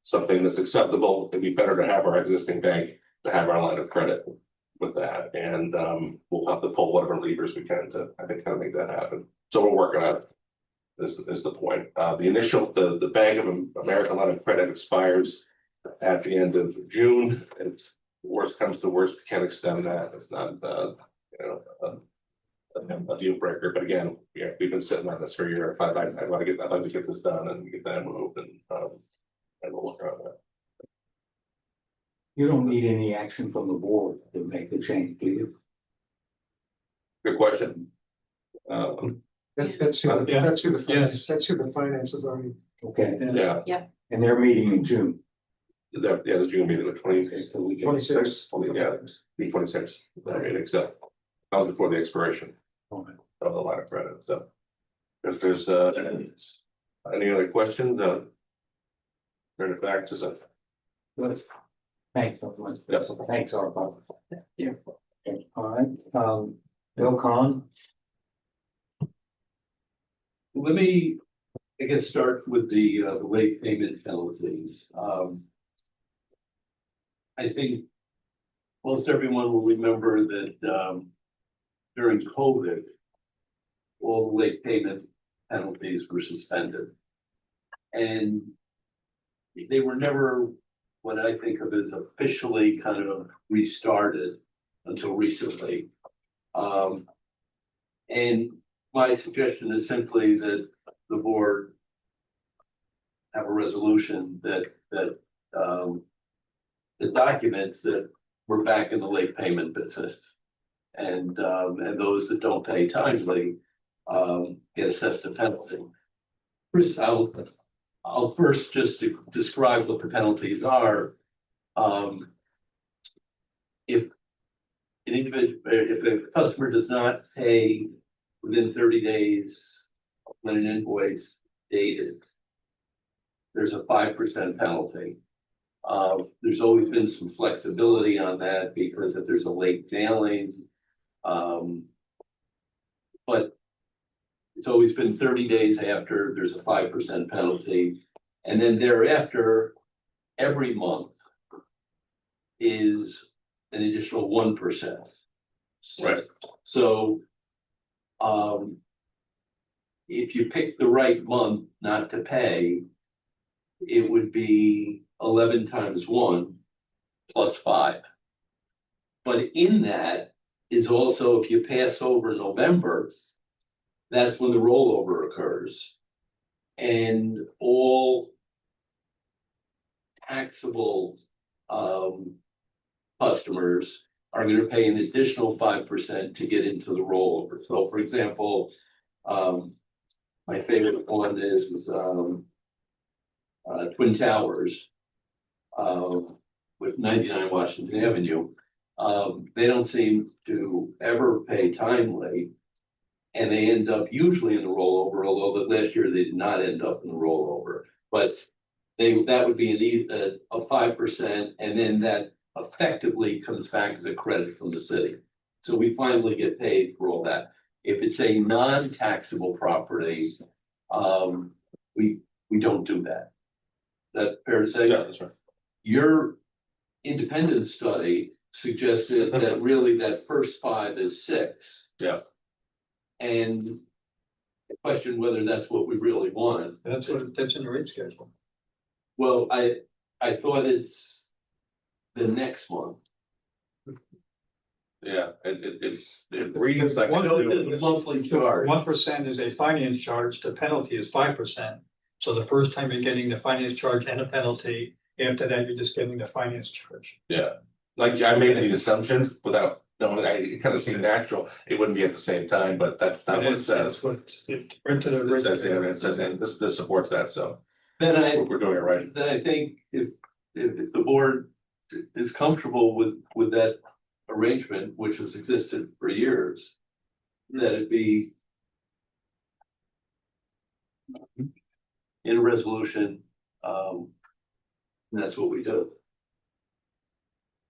something that's acceptable, it'd be better to have our existing bank to have our line of credit with that, and we'll have to pull whatever levers we can to, I think, kind of make that happen. So we're working on it. Is the point. The Bank of America line of credit expires at the end of June. If worst comes to worst, we can't extend that. It's not a deal breaker. But again, yeah, we've been sitting on this for a year. I'd like to get this done and get that moved, and we'll work on that. You don't need any action from the board to make the change, do you? Good question. That's who Yeah. the Yes. that's who the finance authority. Okay, Yeah, and they're meeting in June. the June meeting, the 26th. 26th. The 26th, that meeting, so before the expiration Okay. of the line of credit, so. If there's any other questions, turn it back to the. Good. Thanks, Yes. thanks, Arpa. Yeah. All right, Bill Conn. Let me, I guess, start with the late payment penalties. I think most everyone will remember that during COVID, all the late payment penalties were suspended. And they were never what I think of as officially kind of restarted until recently. And my suggestion is simply that the board have a resolution that documents that we're back in the late payment business. And those that don't pay timely get assessed a penalty. First, I'll first just describe what the penalties are. If a customer does not pay within 30 days when an invoice dated, there's a 5% penalty. There's always been some flexibility on that because if there's a late mailing, but it's always been 30 days after there's a 5% penalty. And then thereafter, every month is an additional 1%. Right. So if you pick the right month not to pay, it would be 11 times 1 plus 5. But in that is also, if you pass over November, that's when the rollover occurs. And all taxable customers are going to pay an additional 5% to get into the rollover. So for example, my favorite one is Twin Towers with 99 Washington Avenue. They don't seem to ever pay timely, and they end up usually in the rollover, although last year they did not end up in the rollover. But that would be a 5%, and then that effectively comes back as a credit from the city. So we finally get paid for all that. If it's a non-taxable property, we don't do that. That fair to say? Yeah, that's right. Your independent study suggested that really that first 5 is 6. Yeah. And I question whether that's what we really want. That's in the rate schedule. Well, I thought it's the next one. Yeah, it reads like. The monthly charge. 1% is a finance charge, the penalty is 5%. So the first time you're getting the finance charge and a penalty, after that, you're just getting the finance charge. Yeah, like I made the assumptions without, no, it kind of seemed natural, it wouldn't be at the same time, but that's not what it says. That's what it printed It says, yeah, originally. it says, and this supports that, so Then we're doing it right. then I think if the board is comfortable with that arrangement, which has existed for years, that it be in a resolution, and that's what we do.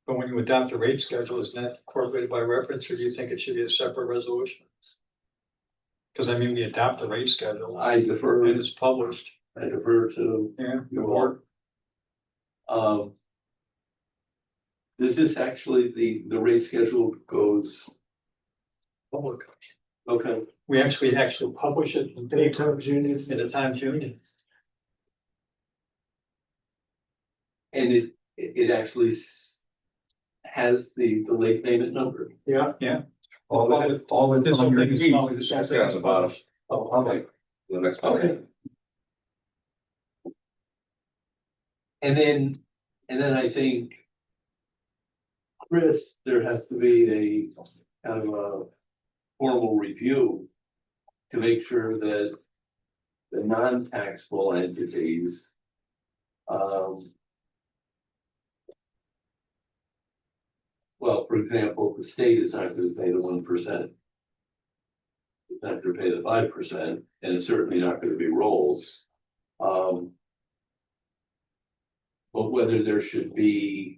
But when you adopt a rate schedule, isn't that incorporated by reference, or do you think it should be a separate resolution? Because I mean, we adopt the rate schedule I defer, and it's published. I defer to Yeah. the board. Does this actually, the rate schedule goes, Public. okay, We actually publish it in paper Times Union. in the Times Union. and it actually has the late payment number? Yeah, All This it's whole on your thing is feet. probably the same That's thing at as the bottom. published. Okay. The next Okay. one. And then I think, Chris, there has to be a kind of a formal review to make sure that the non-taxable entities, well, for example, the state is not going to pay the 1%. It's not going to pay the 5%, and it's certainly not going to be rolls. But whether there should be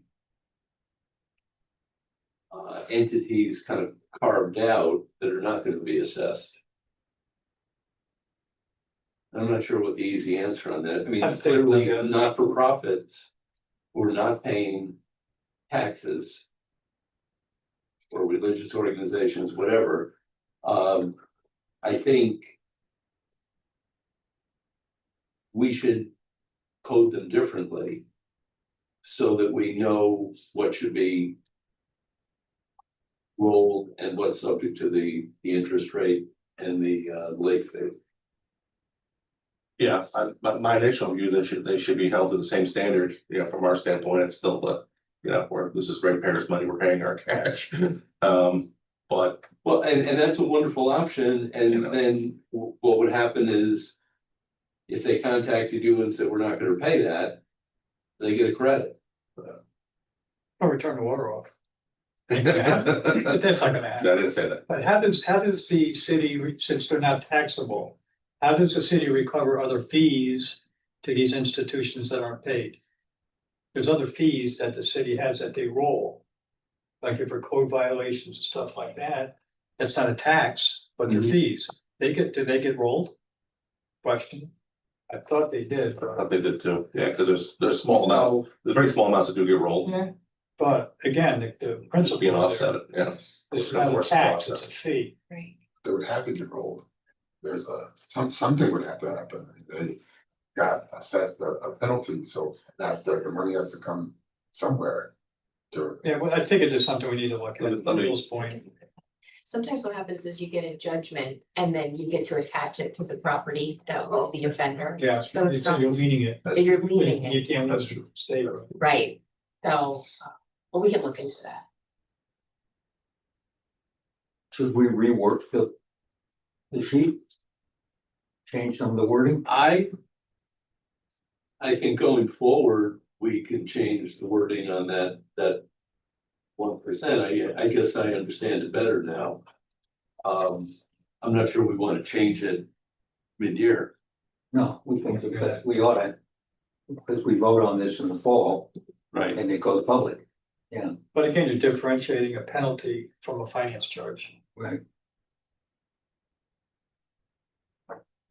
entities kind of carved out that are not going to be assessed. I'm not sure what the easy answer on that. I mean, I think clearly, we, not-for-profits who are not paying taxes, or religious organizations, whatever. I think we should code them differently so that we know what should be rolled and what's subject to the interest rate and the late fee. Yeah, my initial view, they should be held to the same standard, you know, from our standpoint, it's still the, you know, where this is ratepayers' money, we're paying our cash. But Well, and that's a wonderful option, and You know. then what would happen is if they contacted you and said, we're not gonna pay that, they get a credit. Or we turn the water off. But I that's not gonna happen. didn't say that. But how does the city, since they're not taxable, how does the city recover other fees to these institutions that aren't paid? There's other fees that the city has that they roll. Like if for code violations and stuff like that, that's not a tax, but they're fees. Do they get rolled? Question. I thought they did, I but. thought they did too, yeah, because there's small amounts, there's very small amounts that do get rolled. Yeah, but again, the Just principle being there, offset, yeah. it's not a tax, it's a fee. Right. They would have to get rolled. There's something would have to happen. They got assessed a penalty, so that's the money has to come somewhere. Yeah, well, I think it is something we need to look at, I mean- Bill's point. Sometimes what happens is you get a judgment and then you get to attach it to the property that was the offender. Yeah, So it's so you're not- leaning it. And you're leaning it, You can't let it stay. right? So, well, we can look into that. Should we rework the sheet? Change some of the wording? I think going forward, we can change the wording on that 1%. I guess I understand it better now. I'm not sure we want to change it mid-year. No, we think because we ought to, because we vote on this in the fall Right. and it goes public. But again, you're differentiating a penalty from a finance charge. Right.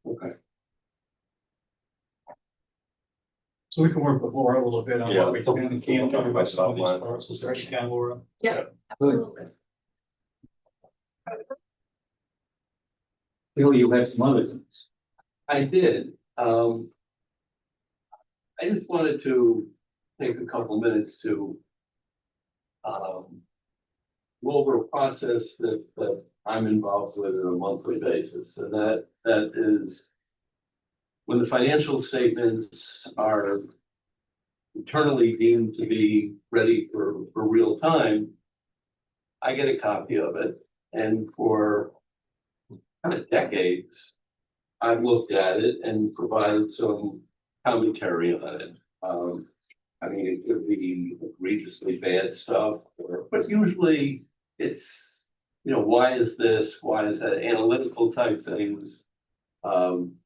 Okay. So we can work with Laura a little bit on Yeah, what we can and can't talk about some of these outline. parcels, if you can, Laura. Yeah, absolutely. Bill, you had some other things. I did. I just wanted to take a couple minutes to go over a process that I'm involved with on a monthly basis, and that is when the financial statements are internally deemed to be ready for real time, I get a copy of it, and for kind of decades, I've looked at it and provided some commentary on it. I mean, it could be egregiously bad stuff, but usually it's, you know, why is this, why is that, analytical type things. And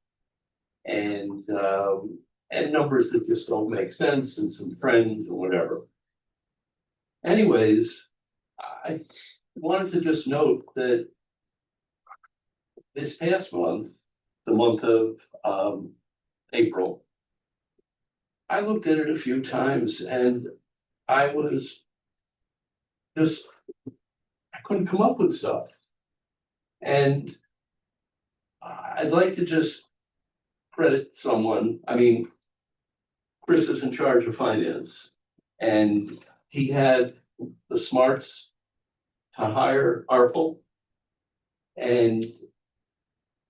numbers that just don't make sense, and some trends or whatever. Anyways, I wanted to just note that this past month, the month of April, I looked at it a few times and I was just, I couldn't come up with stuff. And I'd like to just credit someone. I mean, Chris is in charge of finance, and he had the smarts to hire Arpel, and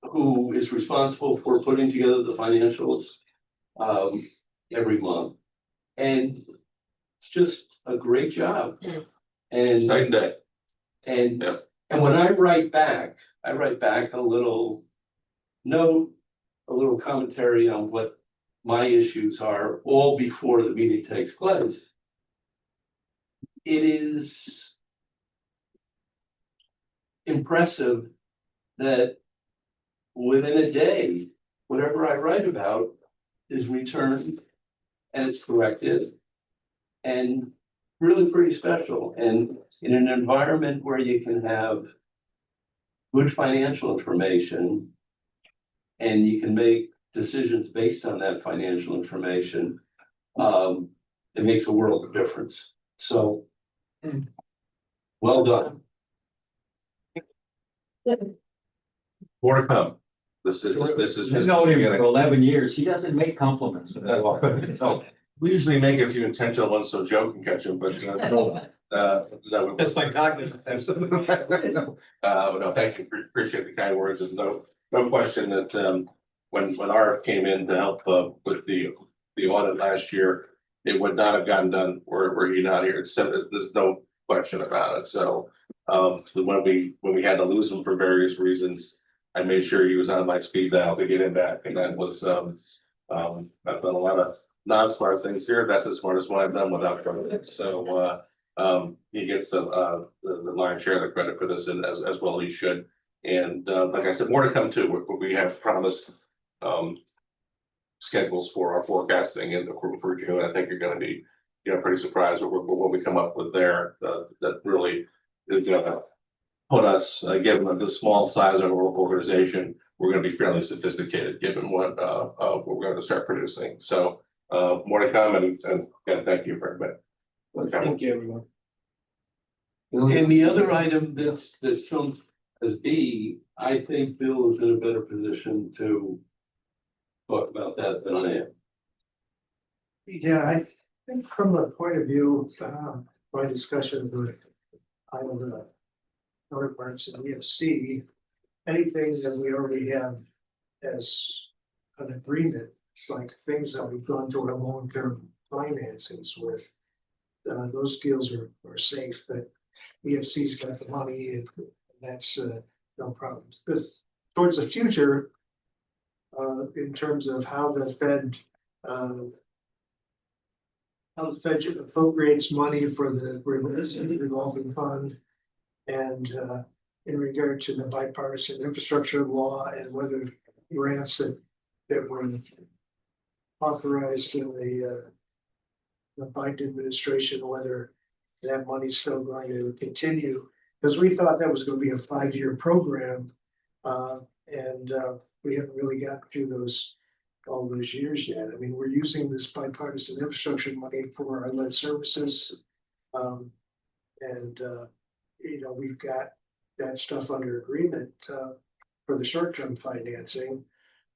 who is responsible for putting together the financials every month. And it's just a great job. And Second day. and Yeah. and when I write back a little note, a little commentary on what my issues are, all before the meeting takes place. It is impressive that within a day, whatever I write about is returned and it's corrected. And really pretty special. And in an environment where you can have good financial information and you can make decisions based on that financial information, it makes a world of difference. So, well done. More to come. This is. I've known him for 11 years. He doesn't make compliments very often, so. We usually make a few intentional ones so Joe can catch them, but That's my cognitive. no, thank you. Appreciate the kind words. There's no question that when RF came in to help with the audit last year, it would not have gotten done were he not here. Except that there's no question about it. So when we had to lose him for various reasons, I made sure he was on my speed dial to get him back, and that was I've done a lot of non-smart things here. That's the smartest one I've done without trouble. So he gets the lion's share of the credit for this, and as well he should. And like I said, more to come too. We have promised schedules for our forecasting and for June. I think you're going to be, pretty surprised with what we come up with there. That really is going to put us, given the small size of our organization, we're going to be fairly sophisticated given what we're going to start producing. So more to come, and again, thank you for everybody. Thank you, everyone. And the other item that's shown as B, I think Bill is in a better position to talk about that than I am. Yeah, I think from the point of view, my discussion with Iowa counterparts in EFC, anything that we already have as an agreement, like things that we've gone to our long-term financings with, those deals are safe, that EFC's got the money, and that's no problem. Because towards the future, in terms of how the Fed appropriates money for the revolving fund, and in regard to the bipartisan infrastructure law, and whether grants that were authorized in the Biden administration, whether that money's still going to continue, because we thought that was going to be a 5-year program, and we haven't really gotten through all those years yet. I mean, we're using this bipartisan infrastructure money for our lead services, and we've got that stuff under agreement for the short-term financing,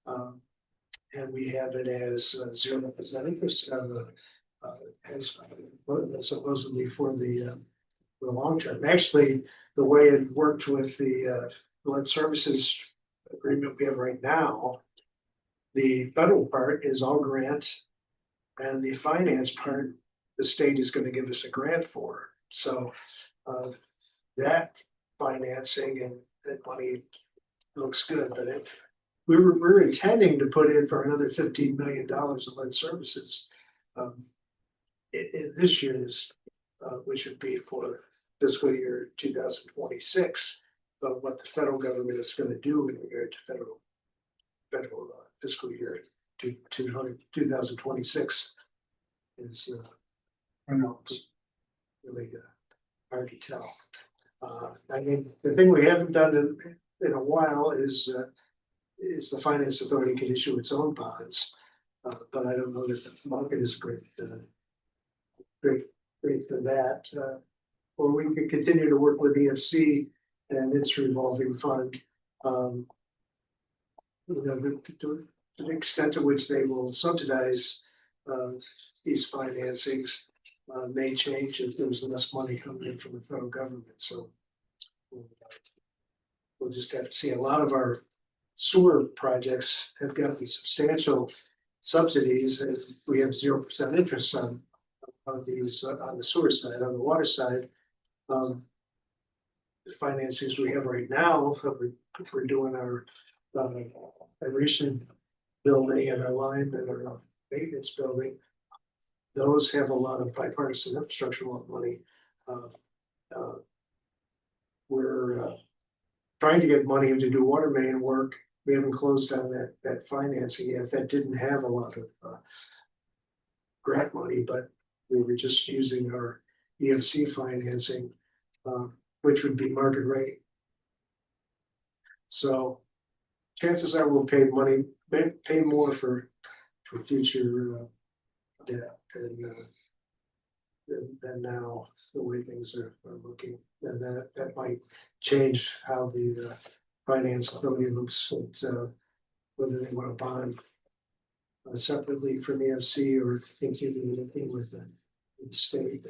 and we have it as 0% interest on the as supposedly for the the long term. Actually, the way it worked with the lead services agreement we have right now, the federal part is all grant, and the finance part, the state is gonna give us a grant for. So that financing and that money looks good, but we're intending to put in for another $15 million of lead services. In this year's, which would be for fiscal year 2026. But what the federal government is gonna do in regard to federal fiscal year 2026 is I don't know, really hard to tell. I mean, the thing we haven't done in a while is the finance authority can issue its own bonds. But I don't know that the market is great for that. Or we could continue to work with EFC and its revolving fund. To the extent to which they will subsidize these financings may change if there's less money coming in from the federal government. So we'll just have to see. A lot of our sewer projects have gotten substantial subsidies, and we have 0% interest on these on the sewer side. On the water side, the financings we have right now, if we're doing our aeration building and our line and our maintenance building, those have a lot of bipartisan infrastructure law money. We're trying to get money to do water main work. We haven't closed on that financing yet. That didn't have a lot of grant money, but we were just using our EFC financing, which would be market rate. So chances are we'll pay more for future debt than now, the way things are looking. And that might change how the finance authority looks at whether they want to bond separately from EFC or continue with the state.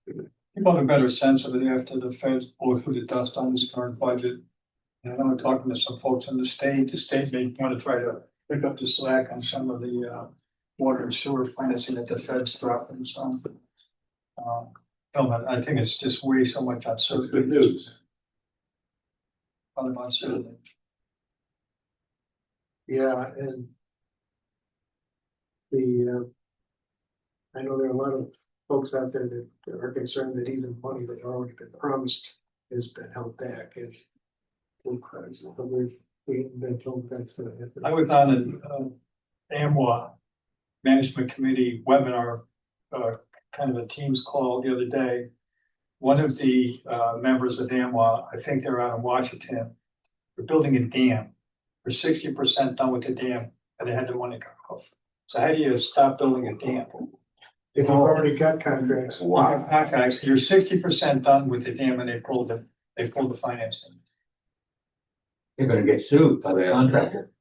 People have a better sense of it after the feds blow through the dust on this current budget. And I know I'm talking to some folks in the state may want to try to pick up the slack on some of the water and sewer financing that the feds dropped and some. I think it's just way so much uncertainty. Good news. Uncertainty. Yeah, and I know there are a lot of folks out there that are concerned that even money that already been promised has been held back and we haven't been told that's gonna happen. I was on an AMWA management committee webinar, kind of a Teams call the other day. One of the members of AMWA, I think they're out in Washington, they're building a dam. They're 60% done with the dam and they had the money cut off. So how do you stop building a dam? If you've already got contracts. Contracts, you're 60% done with the dam and they pulled the financing. You're gonna get sued by the contractor.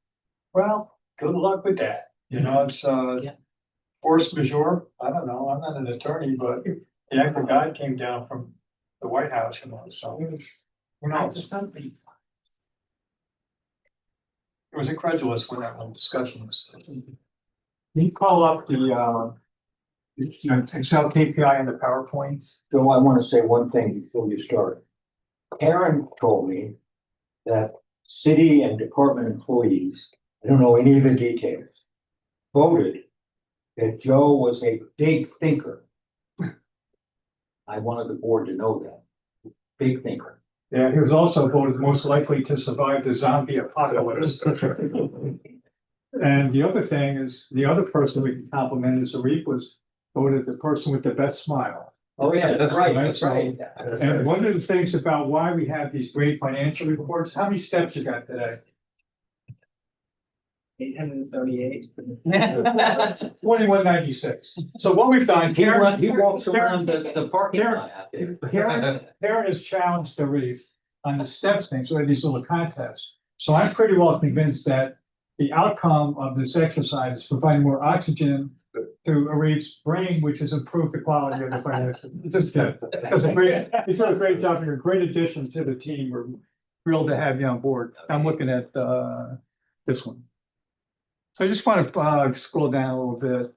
Well, good luck with that. You know, it's force majeure. I don't know. I'm not an attorney, but the act of God came down from the White House, you know, so who knows? It was incredulous when that whole discussion was. Can you call up the Excel KPI and the PowerPoint? So I want to say one thing before you start. Karen told me that city and department employees, I don't know any of the details, voted that Joe was a big thinker. I wanted the board to know that. Big thinker. Yeah, he was also voted most likely to survive the zombie apocalypse. And the other thing is, the other person we can compliment is Arif was voted the person with the best smile. Oh, yeah, that's right, that's Right, right. And one of the things about why we have these great financial reports, how many steps you got today? 838. 2196. So what we've done, He Karen walks around the parking lot out there. Karen has challenged the reef on the steps thing, so we have these little contests. So I'm pretty well convinced that the outcome of this exercise is providing more oxygen to Reed's brain, which has improved the quality of the finance. Just, it's done a great job. You're a great addition to the team. We're thrilled to have you on board. I'm looking at, this one. So I just want to, scroll down a little bit.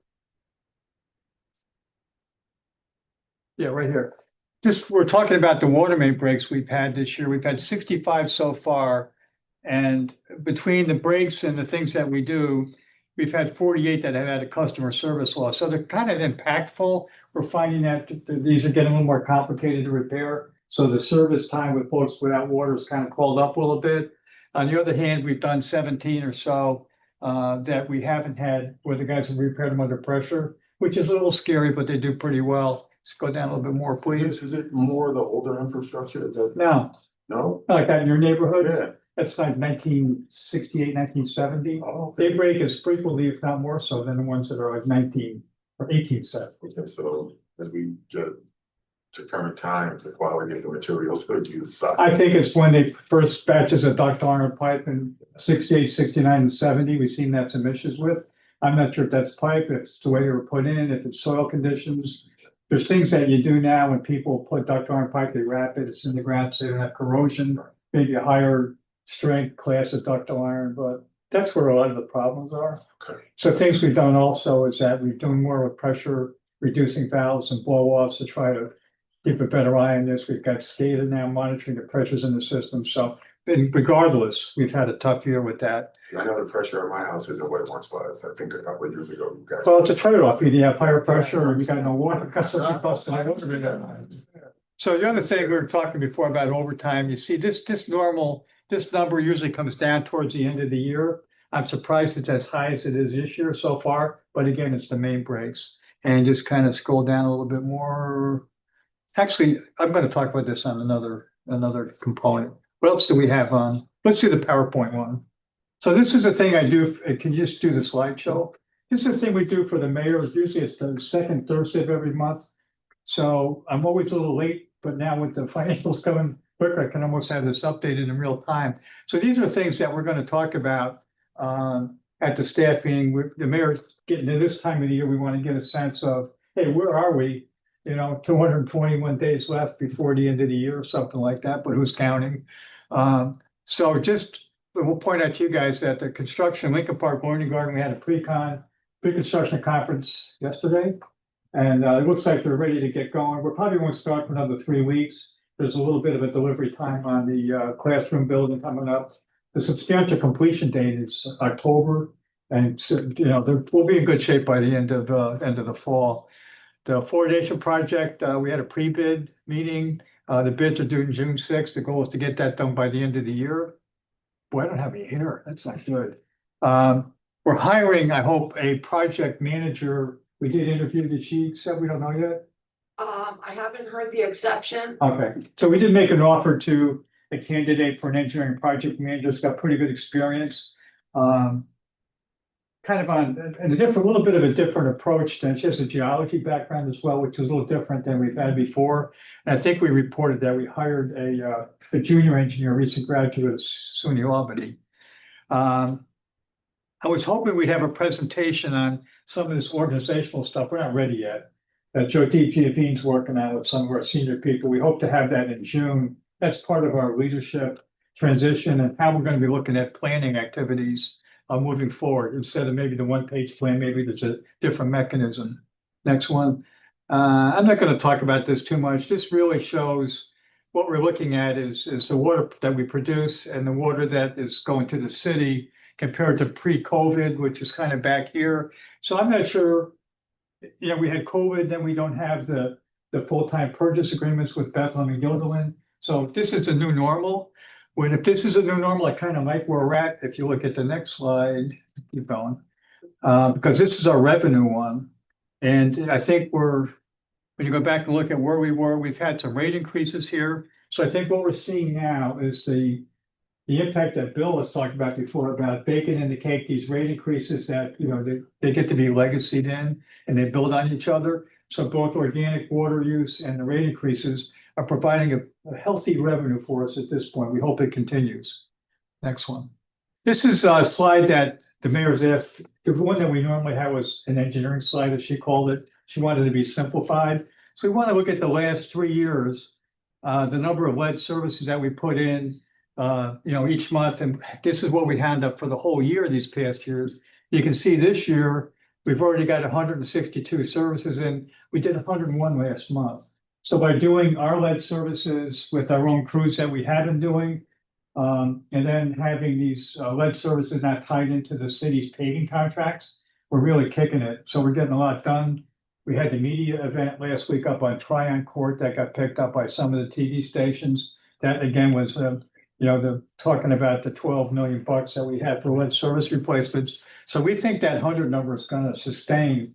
Yeah, right here. Just, we're talking about the water main breaks we've had this year. We've had 65 so far. And between the breaks and the things that we do, we've had 48 that have had a customer service loss. So they're kind of impactful. We're finding that these are getting a little more complicated to repair. So the service time with folks without water is kind of crawled up a little bit. On the other hand, we've done 17 or so that we haven't had where the guys have repaired them under pressure, which is a little scary, but they do pretty well. Let's go down a little bit more, please. Is it more the older infrastructure that, No, no? like that in your neighborhood? Yeah. That's like 1968, 1970. Oh, They break as frequently, if not more so, than the ones that are like 19 or 1870. okay, so as we get to current times, the quality of the materials that are used. I think it's when they first batches of ductile iron pipe in 68, 69, and 70, we've seen that some issues with. I'm not sure if that's pipe, if it's the way they were put in, if it's soil conditions. There's things that you do now when people put ductile iron pipe, they wrap it, it's in the ground, so they don't have corrosion, maybe a higher strength class of ductile iron, but that's where a lot of the problems are. Okay. So things we've done also is that we're doing more with pressure, reducing valves and blow offs to try to keep a better eye on this. We've got SCADA now monitoring the pressures in the system. So regardless, we've had a tough year with that. I know the pressure in my house isn't what it once was. I think a couple of years ago, you guys. Well, it's a trade-off. Either you have higher pressure or you got no water because something costs. So the other thing we were talking before about overtime, you see this number usually comes down towards the end of the year. I'm surprised it's as high as it is this year so far, but again, it's the main breaks. And just kind of scroll down a little bit more. Actually, I'm going to talk about this on another component. What else do we have on? Let's do the PowerPoint one. So this is a thing I do. Can you just do the slideshow? This is a thing we do for the mayor. Usually it's the second Thursday of every month. So I'm always a little late, but now with the financials coming quicker, I can almost have this updated in real time. So these are things that we're going to talk about at the staff meeting. The mayor's getting to this time of the year. We want to get a sense of, hey, where are we? 221 days left before the end of the year or something like that, but who's counting? So just, we'll point out to you guys that the construction, Lincoln Park Learning Garden, we had a pre-construction conference yesterday. And it looks like they're ready to get going. We're probably won't start for another 3 weeks. There's a little bit of a delivery time on the classroom building coming up. The substantial completion date is October. And so, we'll be in good shape by the end of the fall. The fluoridation project, we had a pre-bid meeting. The bids are due June 6th. The goal is to get that done by the end of the year. Boy, I don't have any hair. That's not good. We're hiring, I hope, a project manager. We did interview. Did she accept? We don't know yet. I haven't heard the exception. Okay, so we did make an offer to a candidate for an engineering project manager. It's got pretty good experience. Kind of on a little bit of a different approach than she has a geology background as well, which is a little different than we've had before. And I think we reported that we hired a junior engineer, recent graduate of SUNY Albany. I was hoping we'd have a presentation on some of this organizational stuff. We're not ready yet. Jyoti Giavine's working on with some of our senior people. We hope to have that in June. That's part of our leadership transition and how we're going to be looking at planning activities moving forward. Instead of maybe the one-page plan, maybe there's a different mechanism. Next one. I'm not going to talk about this too much. This really shows what we're looking at is the water that we produce and the water that is going to the city compared to pre-COVID, which is kind of back here. So I'm not sure, we had COVID, then we don't have the full-time purchase agreements with Bethlehem and Guilderland. So this is a new normal. If this is a new normal, I kind of like where we're at. If you look at the next slide, keep going. Because this is our revenue one. And I think when you go back and look at where we were, we've had some rate increases here. So I think what we're seeing now is the impact that Bill was talking about before about baking in the cake, these rate increases that, they get to be legacied in and they build on each other. So both organic water use and the rate increases are providing a healthy revenue for us at this point. We hope it continues. Next one. This is a slide that the mayor's asked, the one that we normally have was an engineering slide, as she called it. She wanted to be simplified. So we want to look at the last 3 years, the number of lead services that we put in, each month. And this is what we hand up for the whole year these past years. You can see this year, we've already got 162 services in. We did 101 last month. So by doing our lead services with our own crews that we have been doing, and then having these lead services not tied into the city's paving contracts, we're really kicking it. So we're getting a lot done. We had the media event last week up on Tryon Court that got picked up by some of the TV stations. That again was, talking about the 12 million bucks that we had for lead service replacements. So we think that 100 number is going to sustain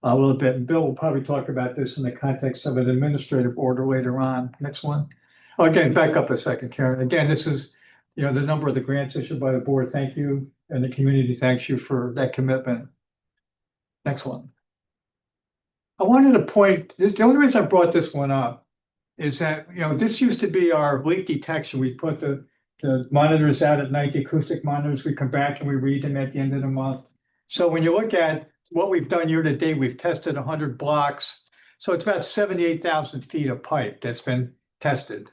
a little bit. And Bill will probably talk about this in the context of an administrative order later on. Next one. Oh, again, back up a second, Karen. Again, this is, the number of the grants issued by the board. Thank you. And the community thanks you for that commitment. Next one. I wanted to point, the only reason I brought this one up is that, this used to be our leak detection. We put the monitors out at night, the acoustic monitors. We come back and we read them at the end of the month. So when you look at what we've done year to date, we've tested 100 blocks. So it's about 78,000 feet of pipe that's been tested.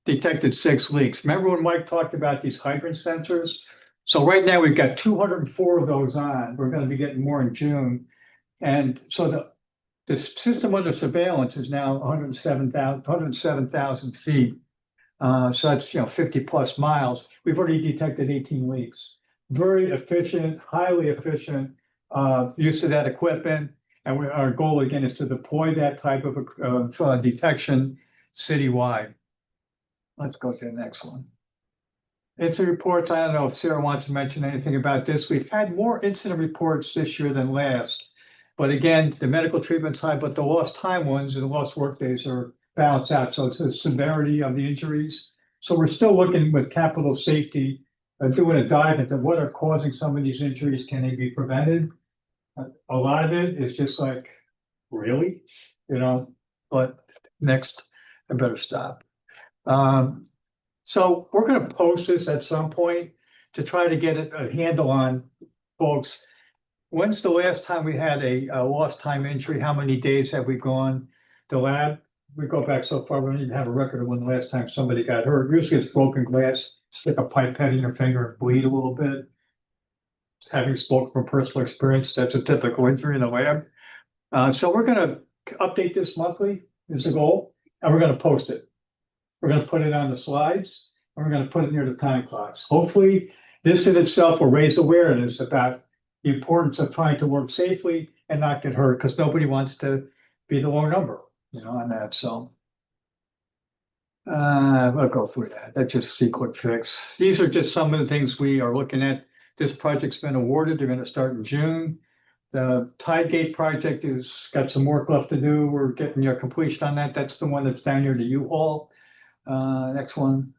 Detected 6 leaks. Remember when Mike talked about these hydrant sensors? So right now we've got 204 of those on. We're going to be getting more in June. And so the system under surveillance is now 107,000 feet. So that's 50 plus miles. We've already detected 18 leaks. Very efficient, highly efficient use of that equipment. And our goal again is to deploy that type of detection citywide. Let's go to the next one. It's a report. I don't know if Sarah wants to mention anything about this. We've had more incident reports this year than last. But again, the medical treatment's high, but the lost time ones and the lost work days are balanced out. So it's the severity of the injuries. So we're still looking with capital safety, doing a dive into what are causing some of these injuries. Can they be prevented? A lot of it is just like, really? But next, I better stop. So we're going to post this at some point to try to get a handle on, folks. When's the last time we had a lost time injury? How many days have we gone? The lab, we go back so far, we don't even have a record of when the last time somebody got hurt. Usually it's broken glass, stick a pipette in your finger and bleed a little bit. Having spoken from personal experience, that's a typical injury in the lab. So we're going to update this monthly is the goal, and we're going to post it. We're going to put it on the slides, and we're going to put it near the time clocks. Hopefully, this in itself will raise awareness about the importance of trying to work safely and not get hurt, because nobody wants to be the low number, on that. So we'll go through that. That's just see quick fix. These are just some of the things we are looking at. This project's been awarded. They're going to start in June. The Tide Gate project has got some work left to do. We're getting your completion on that. That's the one that's down near the U-Haul. Next one.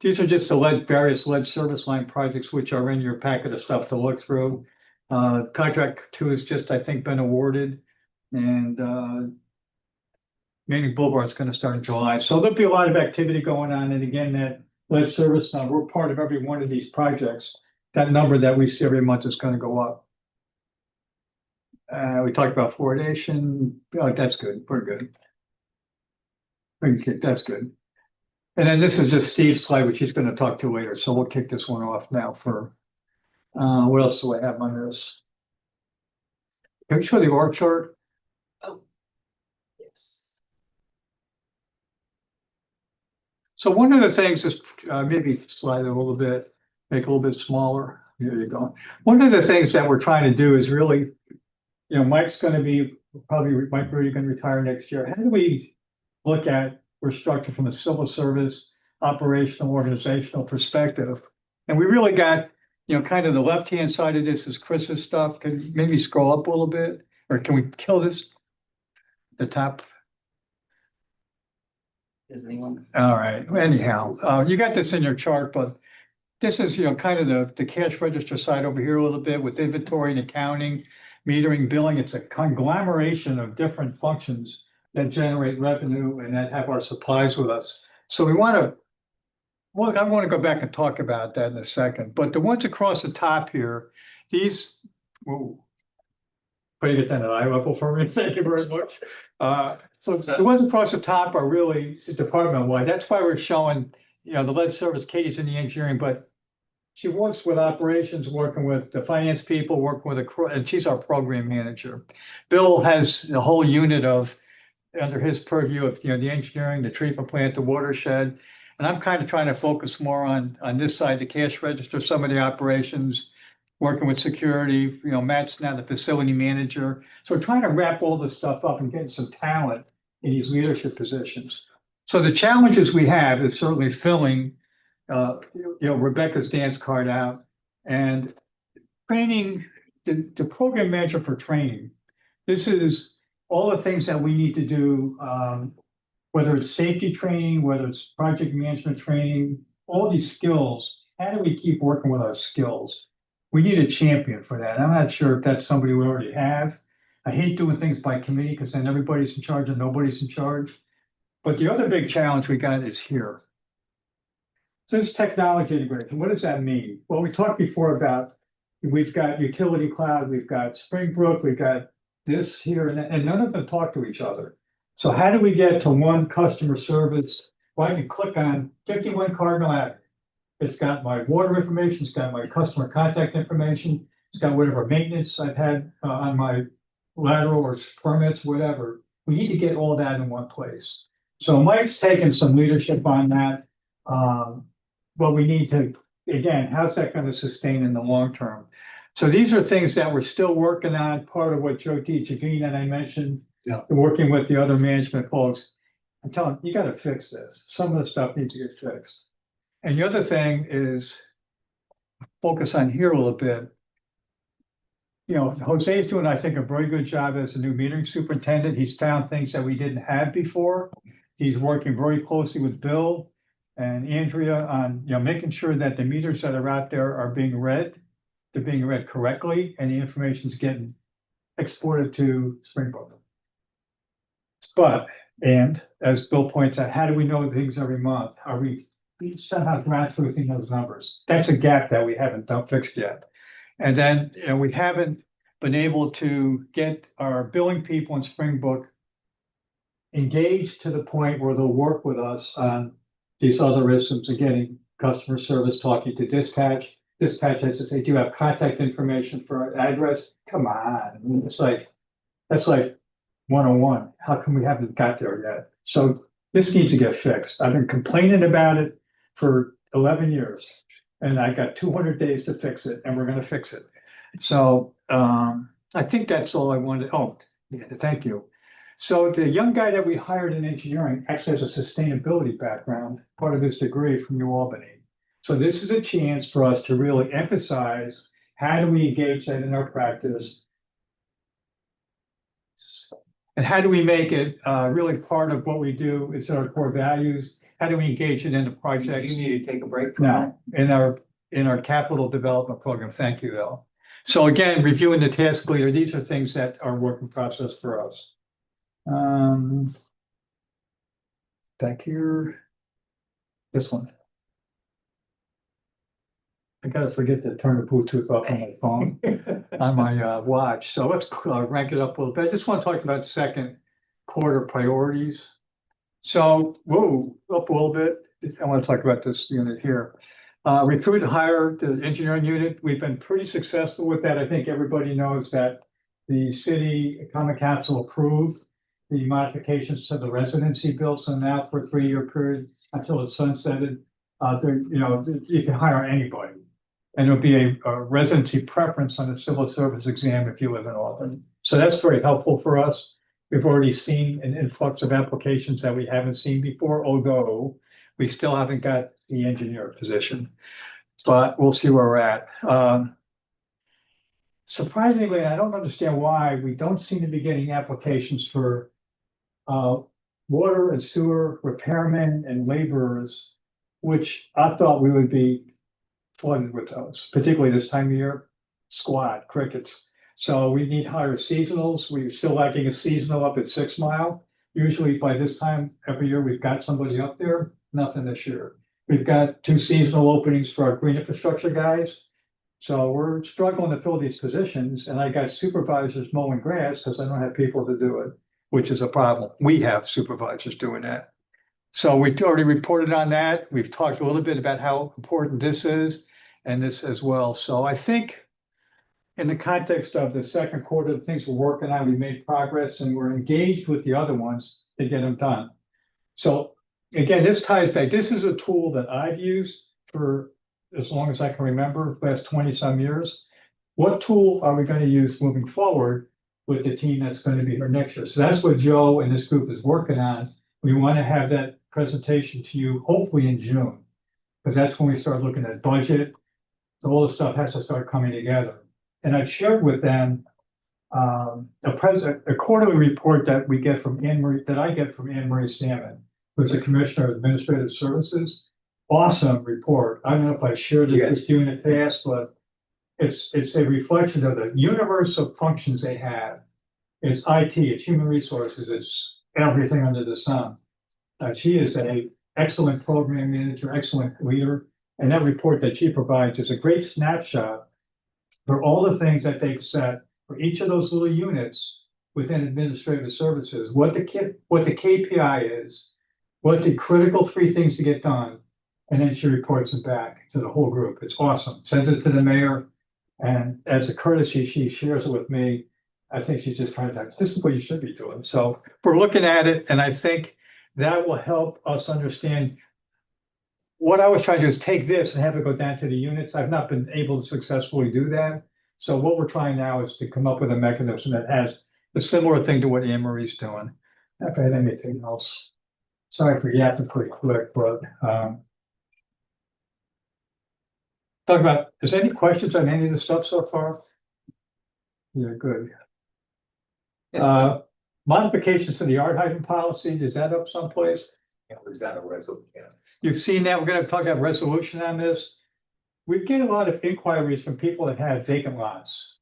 These are just the various lead service line projects, which are in your packet of stuff to look through. Contract 2 has just, I think, been awarded, and Manning Boulevard's going to start in July. So there'll be a lot of activity going on. And again, that lead service number, we're part of every one of these projects. That number that we see every month is going to go up. We talked about fluoridation. Oh, that's good. We're good. Okay, that's good. And then this is just Steve's slide, which he's going to talk to later. So we'll kick this one off now for, what else do I have on this? Can we show the org chart? Yes. So one of the things is maybe slide it a little bit, make it a little bit smaller. There you go. One of the things that we're trying to do is really, Mike's going to be Mike Rudy going to retire next year. How do we look at we're structured from a civil service, operational, organizational perspective? And we really got, kind of the left-hand side of this is Chris's stuff. Can you maybe scroll up a little bit? Or can we kill this? The top? All right. Anyhow, you got this in your chart, but this is, kind of the cash register side over here a little bit with inventory and accounting, metering, billing. It's a conglomeration of different functions that generate revenue and that have our supplies with us. So we want to Well, I want to go back and talk about that in a second, but the ones across the top here, these, whoa. Putting it down at eye level for me, thank you very much. So the ones across the top are really department wide. That's why we're showing, the lead service, Katie's in the engineering, but she works with operations, working with the finance people, working with and she's our program manager. Bill has a whole unit under his purview of, the engineering, the treatment plant, the watershed. And I'm kind of trying to focus more on this side, the cash register, some of the operations, working with security, Matt's now the facility manager. So we're trying to wrap all this stuff up and getting some talent in these leadership positions. So the challenges we have is certainly filling, Rebecca's dance card out and training, the program manager for training. This is all the things that we need to do, whether it's safety training, whether it's project management training, all these skills. How do we keep working with our skills? We need a champion for that. I'm not sure if that's somebody we already have. I hate doing things by committee because then everybody's in charge and nobody's in charge. But the other big challenge we got is here. So this technology integration, what does that mean? Well, we talked before about, we've got utility cloud, we've got Springbrook, we've got this here and that, and none of them talk to each other. So how do we get to one customer service? Well, I can click on 51 Cardinal Avenue. It's got my water information, it's got my customer contact information, it's got whatever maintenance I've had on my lateral or permits, whatever. We need to get all that in one place. So Mike's taken some leadership on that. But we need to, again, how's that going to sustain in the long term? So these are things that we're still working on, part of what Joe DiGiovine and I mentioned. Yeah. Working with the other management folks. I'm telling you, you got to fix this. Some of the stuff needs to get fixed. And the other thing is focus on here a little bit. Jose's doing, I think, a very good job as a new metering superintendent. He's found things that we didn't have before. He's working very closely with Bill and Andrea on, making sure that the meters that are out there are being read. They're being read correctly and the information's getting exported to Springbrook. But, and as Bill points out, how do we know things every month? Are we somehow transferring those numbers? That's a gap that we haven't fixed yet. And then, we haven't been able to get our billing people in Springbrook engaged to the point where they'll work with us on these other isms of getting customer service, talking to dispatch. Dispatch has to say, do you have contact information for our address? Come on, that's like 101. How come we haven't got there yet? So this needs to get fixed. I've been complaining about it for 11 years and I got 200 days to fix it and we're going to fix it. So I think that's all I wanted. Oh, yeah, thank you. So the young guy that we hired in engineering actually has a sustainability background, part of his degree from New Albany. So this is a chance for us to really emphasize how do we engage that in our practice? And how do we make it really part of what we do? It's our core values. How do we engage it in the projects? You need to take a break from No, in our capital development program. Thank you, Al. So again, reviewing the task leader, these are things that are work in process for us. Back here, this one. I gotta forget to turn the Bluetooth off on my phone, on my watch. So let's rank it up a little bit. I just want to talk about second quarter priorities. So, whoa, up a little bit. I want to talk about this unit here. Recruit and hire the engineering unit. We've been pretty successful with that. I think everybody knows that the city common council approved the modifications to the residency bill. So now for a 3-year period until it's sunsetted, you can hire anybody. And there'll be a residency preference on the civil service exam if you live in Albany. So that's very helpful for us. We've already seen an influx of applications that we haven't seen before, although we still haven't got the engineer position. But we'll see where we're at. Surprisingly, I don't understand why we don't seem to be getting applications for water and sewer repairmen and laborers, which I thought we would be flooded with those, particularly this time of year. Squad, crickets. So we need higher seasonals. We're still lacking a seasonal up at 6 Mile. Usually by this time every year, we've got somebody up there, nothing this year. We've got 2 seasonal openings for our green infrastructure guys. So we're struggling to fill these positions, and I got supervisors mowing grass because I don't have people to do it, which is a problem. We have supervisors doing that. So we already reported on that. We've talked a little bit about how important this is and this as well. So I think in the context of the second quarter, the things we're working on, we made progress and we're engaged with the other ones to get them done. So again, this ties back. This is a tool that I've used for as long as I can remember, last 20-some years. What tool are we going to use moving forward with the team that's going to be here next year? So that's what Joe and this group is working on. We want to have that presentation to you hopefully in June, because that's when we start looking at budget. So all the stuff has to start coming together. And I've shared with them a quarterly report that we get from Anne Marie, that I get from Anne Marie Salmon, who's the Commissioner of Administrative Services. Awesome report. I don't know if I shared it with you in the past, but it's a reflection of the universe of functions they have. It's IT, it's human resources, it's everything under the sun. She is an excellent program manager, excellent leader, and that report that she provides is a great snapshot for all the things that they've set for each of those little units within administrative services, what the KPI is, what the critical 3 things to get done, and then she reports it back to the whole group. It's awesome. Sends it to the mayor, and as a courtesy, she shares it with me. I think she's just trying to, this is what you should be doing. So we're looking at it, and I think that will help us understand. What I was trying to do is take this and have it go down to the units. I've not been able to successfully do that. So what we're trying now is to come up with a mechanism that has a similar thing to what Anne Marie's doing. If I had anything else. Sorry for yapping pretty quick, but talk about, is there any questions on any of the stuff so far? Yeah, good. Modifications to the art hydrant policy, is that up someplace? Yeah, we've got a resolution. You've seen that, we're gonna talk about resolution on this. We get a lot of inquiries from people that have vacant lots.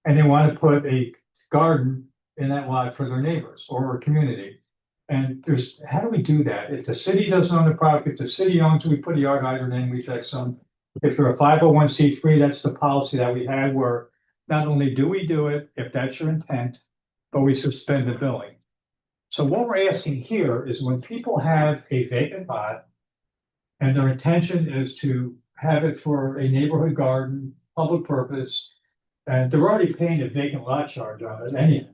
And they want to put a garden in that lot for their neighbors or community. And how do we do that? If the city doesn't own the property, if the city owns it, we put a yard hydrant in, we fix them. If you're a 501c3, that's the policy that we had where not only do we do it, if that's your intent, but we suspend the billing. So what we're asking here is when people have a vacant lot and their intention is to have it for a neighborhood garden, public purpose, and they're already paying a vacant lot charge on it anyhow.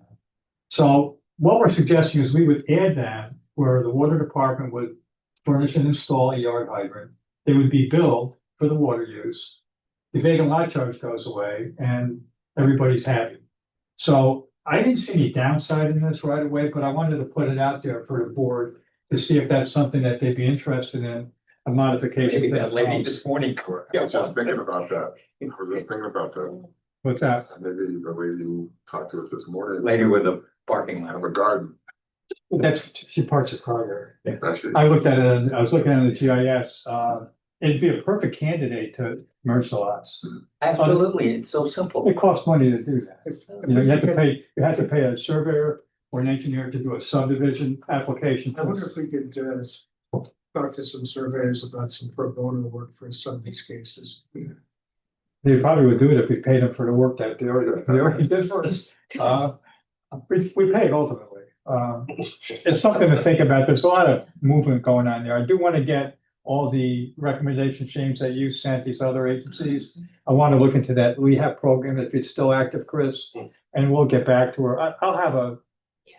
So what we're suggesting is we would add that where the water department would furnish and install a yard hydrant. They would be billed for the water use. The vacant lot charge goes away and everybody's happy. So I didn't see any downside in this right away, but I wanted to put it out there for the board to see if that's something that they'd be interested in, a modification. Maybe that lady this morning. I was just thinking about that. I was just thinking about that. What's that? Maybe the way you talked to us this morning. Lady with a parking lot. Have a garden. She parks a car there. That's it. I looked at it, and I was looking at the GIS, it'd be a perfect candidate to merge the lots. Absolutely, it's so simple. It costs money to do that. You know, you have to pay a surveyor or an engineer to do a subdivision application. I wonder if we could talk to some surveyors about some pro bono work for some of these cases. They probably would do it if we paid them for the work that they already did for us. We paid ultimately. It's something to think about. There's a lot of movement going on there. I do want to get all the recommendations, James, that you sent these other agencies. I want to look into that rehab program if it's still active, Chris, and we'll get back to her. I'll have a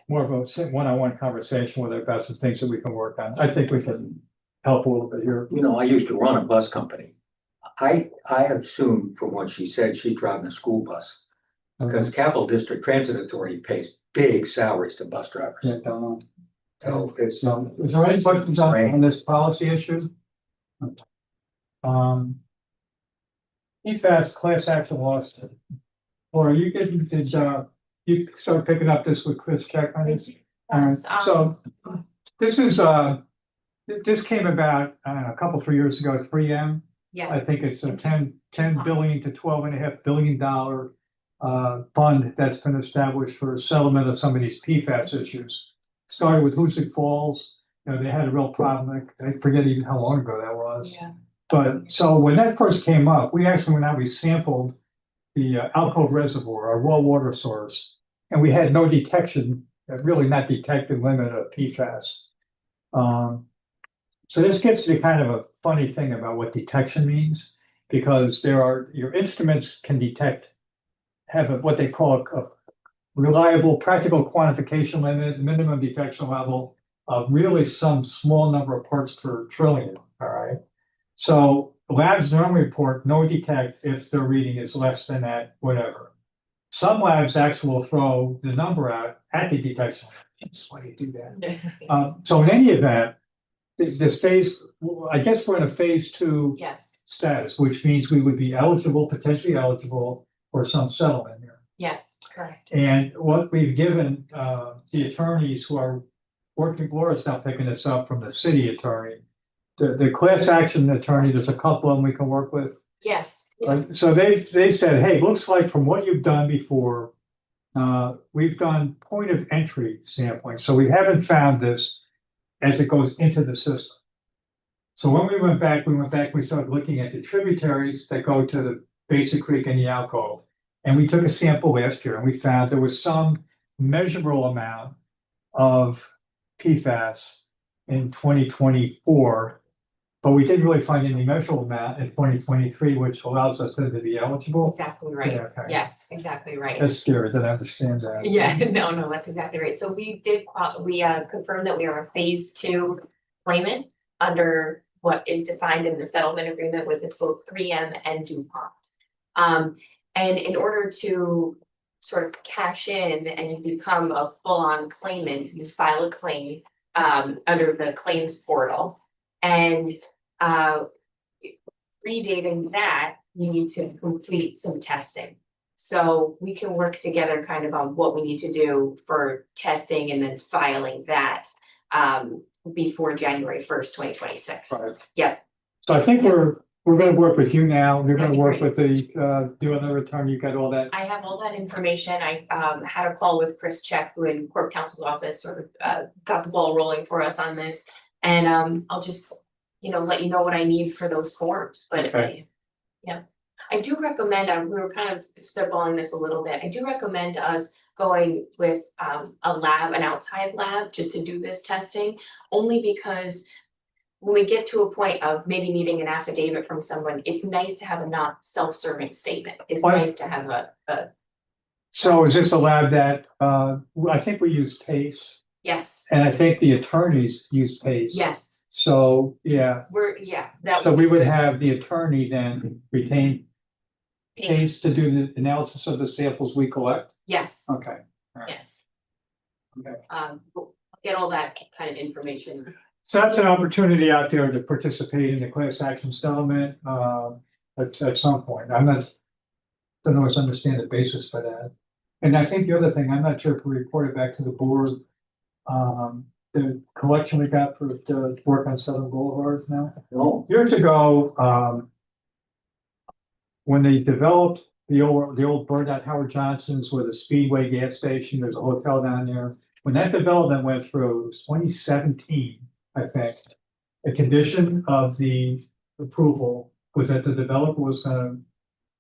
more of a one-on-one conversation with her about some things that we can work on. I think we can help a little bit here. You know, I used to run a bus company. I assumed from what she said, she's driving a school bus. Because Capital District Transit Authority pays big salaries to bus drivers. Yeah, don't know. So it's, Is there any questions on this policy issue? PFAS class action lawsuit. Or you you start picking up this with Chris check on this? So this is, this came about, I don't know, a couple, 3 years ago, 3M. Yeah, I think it's a $10 billion to $12.5 billion fund that's been established for settlement of some of these PFAS issues. Started with Hoosick Falls, You know, they had a real problem, I forget even how long ago that was. Yeah. But so when that first came up, we actually went out, we sampled the Alcove Reservoir, our raw water source. And we had no detection, really not detected limit of PFAS. So this gets to kind of a funny thing about what detection means, because your instruments can detect, what they call a reliable practical quantification limit, minimum detection level of really some small number of parts per trillion, all right? So labs normally report no detect if their reading is less than that, whatever. Some labs actually will throw the number out at the detection. Jeez, why do you do that? So in any event, this phase, I guess we're in a phase 2 Yes, status, which means we would be potentially eligible for some settlement here. yes, correct. And what we've given the attorneys who are working, Laura's now picking this up from the city attorney. The class action attorney, there's a couple of them we can work with. Yes. So they said, hey, looks like from what you've done before, we've done point of entry sampling. So we haven't found this as it goes into the system. So when we went back, we started looking at the tributaries that go to the Basic Creek and the Alcove. And we took a sample last year and we found there was some measurable amount of PFAS in 2024, but we didn't really find any measurable amount in 2023, which allows us then to be eligible. Exactly right. Yeah, okay. Yes, exactly right. That's scary, didn't understand that. Yeah, no, that's exactly right. So we confirmed that we are a phase 2 claimant under what is defined in the settlement agreement with it's both 3M and DuPont. And in order to sort of cash in and you become a full-on claimant, you file a claim under the claims portal. And predating that, you need to complete some testing. So we can work together kind of on what we need to do for testing and then filing that before January 1st, 2026. Right. Yeah. So I think we're gonna work with you now. We're gonna That'd be work great. with the, do another return. You got all that. I have all that information. I had a call with Chris Check, who in Corp Counsel's office sort of got the ball rolling for us on this. And I'll just, let you know what I need for those forms, but Okay. I do recommend, we were kind of spitballing this a little bit. I do recommend us going with a lab, an outside lab, just to do this testing, only because when we get to a point of maybe needing an affidavit from someone, it's nice to have a not self-serving statement. It's Why- nice to have a So is this a lab that, I think we use PACE, yes, and I think the attorneys use PACE. yes, So, yeah, that so we be would good. have the attorney then retain Pace. PACE to do the analysis of the samples we collect? Yes, Okay. yes. Okay. We'll get all that kind of information. So that's an opportunity out there to participate in the class action settlement, at some point. Don't always understand the basis for that. And I think the other thing, I'm not sure if we reported back to the board, the collection we got for the work on Southern Boulevard now. Years ago, when they developed the old burned out Howard Johnson's with a Speedway gas station, there's a hotel down there. When that development went through, it was 2017, I think. A condition of the approval was that the developer was gonna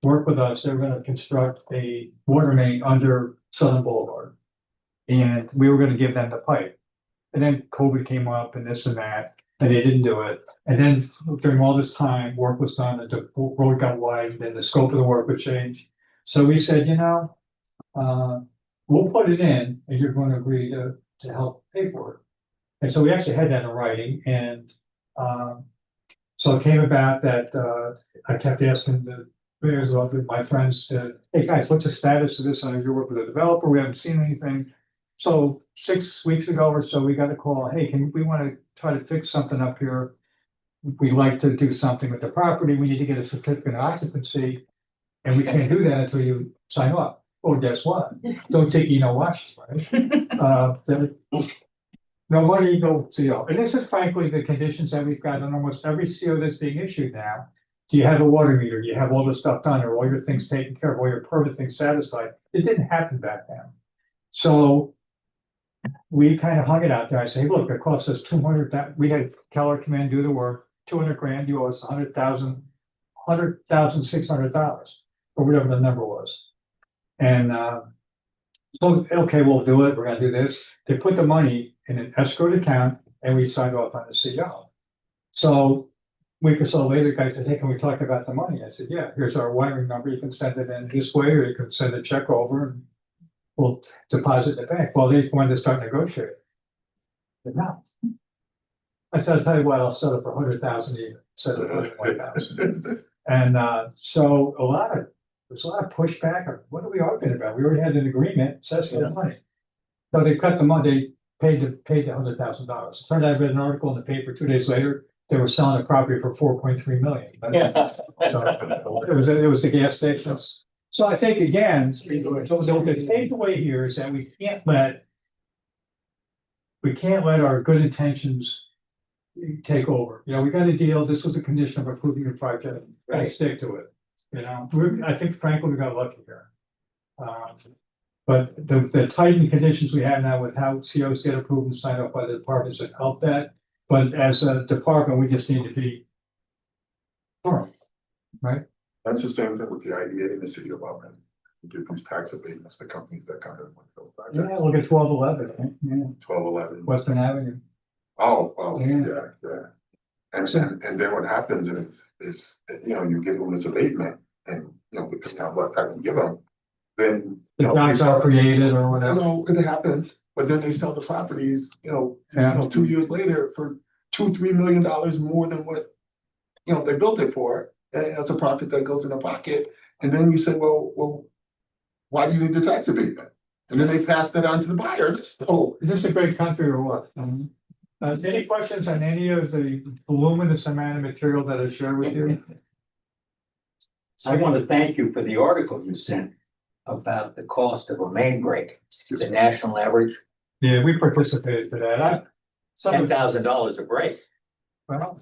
work with us. They were gonna construct a water main under Southern Boulevard. And we were gonna give them the pipe. And then COVID came up and this and that, and they didn't do it. And then during all this time, work was done, and the road got widened, and the scope of the work would change. So we said, we'll put it in, and you're going to agree to help pay for it. And so we actually had that in writing, and so it came about that I kept asking the mayors of my friends to, hey guys, what's the status of this? I know you work with a developer, we haven't seen anything. So 6 weeks ago or so, we got a call, hey, we want to try to fix something up here. We'd like to do something with the property, we need to get a certificate of occupancy. And we can't do that until you sign up. Well, guess what? Don't take, watch, right? No money, no CO. And this is frankly the conditions that we've got on almost every CO that's being issued now. Do you have a water meter? Do you have all this stuff done? Or all your things taken care of, all your permit things satisfied? It didn't happen back then. So we kind of hung it out there. I say, hey, look, it cost us 200, that, we had Keller come in, do the work, 200 grand, you owe us $100,600, or whatever the number was. And, so, okay, we'll do it, we're gonna do this. They put the money in an escrowed account and we signed off on the CO. So, week or so later, the guy said, hey, can we talk about the money? I said, yeah, here's our wiring number, you can send it in this way, or you can send a check over and we'll deposit the bank. Well, they wanted to start negotiating. But no. I said, I'll tell you what, I'll sell it for 100,000 even, instead of 1,000. And so there's a lot of pushback. Or what are we arguing about? We already had an agreement, says for the money. So they cut the money, they paid the $100,000. Turned out I read an article in the paper 2 days later, they were selling the property for 4.3 million. Yeah. So it was the gas stations. So I think again, so the takeaway here is that we can't let our good intentions take over. You know, we got a deal. This was a condition of approving the project. Gotta Right. stick to it. You know, I think frankly, we got lucky here. But the tightened conditions we have now with how COs get approved and signed off by the departments have helped that. But as a department, we just need to be firm, right? That's the same thing with the IDA in the city of Albany. We give these tax abatements to companies that come in with those Yeah, projects, look at 1211, right? Yeah, 1211. Western Avenue. Oh, Yeah. yeah. And then what happens is, you know, you give them this abatement and, you know, depending on what type you give them, then. The you know, they jobs sell- are created or You whatever. know, it happens, but then they sell the properties, Yeah. 2 years later for $2-3 million more than what, they built it for. And that's a profit that goes in the pocket. And then you say, well, why do you need the tax abatement? And then they pass that on to the buyer. So, Is this a great country or what? Any questions on any of the voluminous amount of material that I shared with you? I want to thank you for the article you sent about the cost of a main break, the national average, Yeah, we participated for that. Some of, $10,000 a break. well,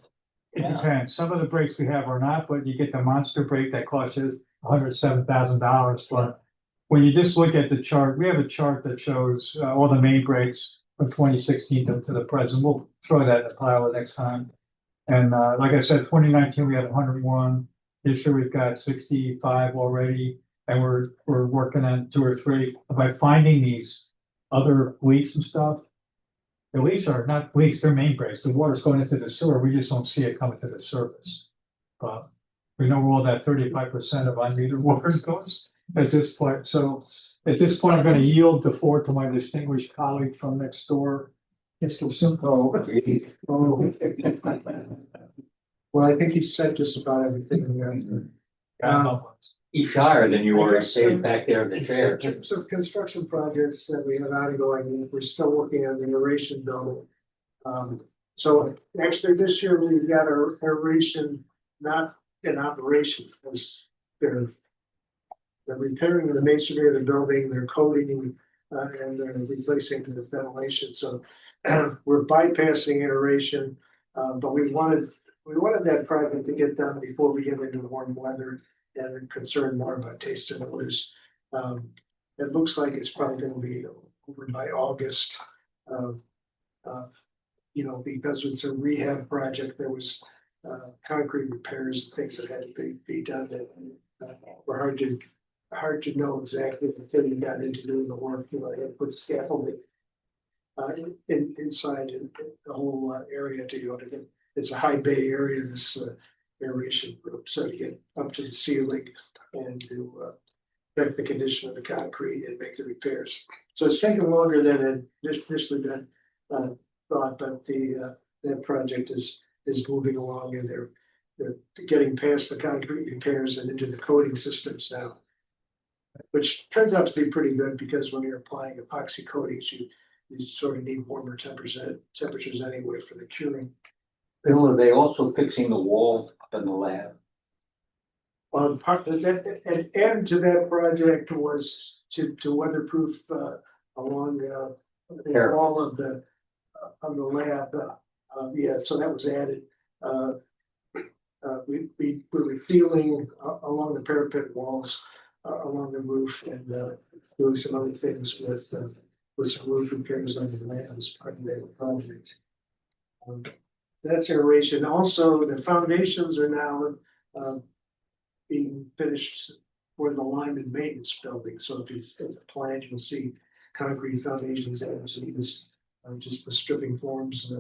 it Yeah. depends. Some of the breaks we have are not, but you get the monster break that costs you $107,000. But when you just look at the chart, we have a chart that shows all the main breaks from 2016 to the present. We'll throw that in the pile next time. And like I said, 2019, we had 101. This year we've got 65 already, and we're working on 2 or 3. By finding these other leaks and stuff, the leaks are not leaks, they're main breaks. The water's going into the sewer. We just don't see it coming to the surface. But we know where all that 35% of unmetered water goes at this point. So at this point, I'm going to yield the floor to my distinguished colleague from next door, Mr. Simcoe. Well, I think he said just about everything. He's higher than you were sitting back there in the chair. In terms of construction projects that we have ongoing, we're still working on the aeration building. So actually this year we've got our aeration not in operation, because they're repairing the masonry of the building, they're coating and they're replacing the ventilation. So we're bypassing aeration, but we wanted that project to get done before we get into warm weather and are concerned more about taste and odors. It looks like it's probably gonna be over by August. Because it's a rehab project, there was concrete repairs, things that had to be done that were hard to know exactly until you got into doing the work. They had to put scaffolding inside the whole area to go to get. It's a high bay area, this aeration group, so to get up to the ceiling and to check the condition of the concrete and make the repairs. So it's taken longer than it initially been thought, but that project is moving along, and they're getting past the concrete repairs and into the coating systems now. Which turns out to be pretty good, because when you're applying epoxy coatings, you sort of need warmer temperatures anyway for the curing. Bill, are they also fixing the wall up in the lab? Well, part of that, and added to that project was to weatherproof along the wall of the lab. So that was added. We were sealing along the parapet walls, along the roof, and doing some other things with with some roof repairs on the land as part of that project. That's aeration. Also, the foundations are now being finished for the Lyman maintenance building. So if you the plan, you'll see concrete foundations there. So he was just was stripping forms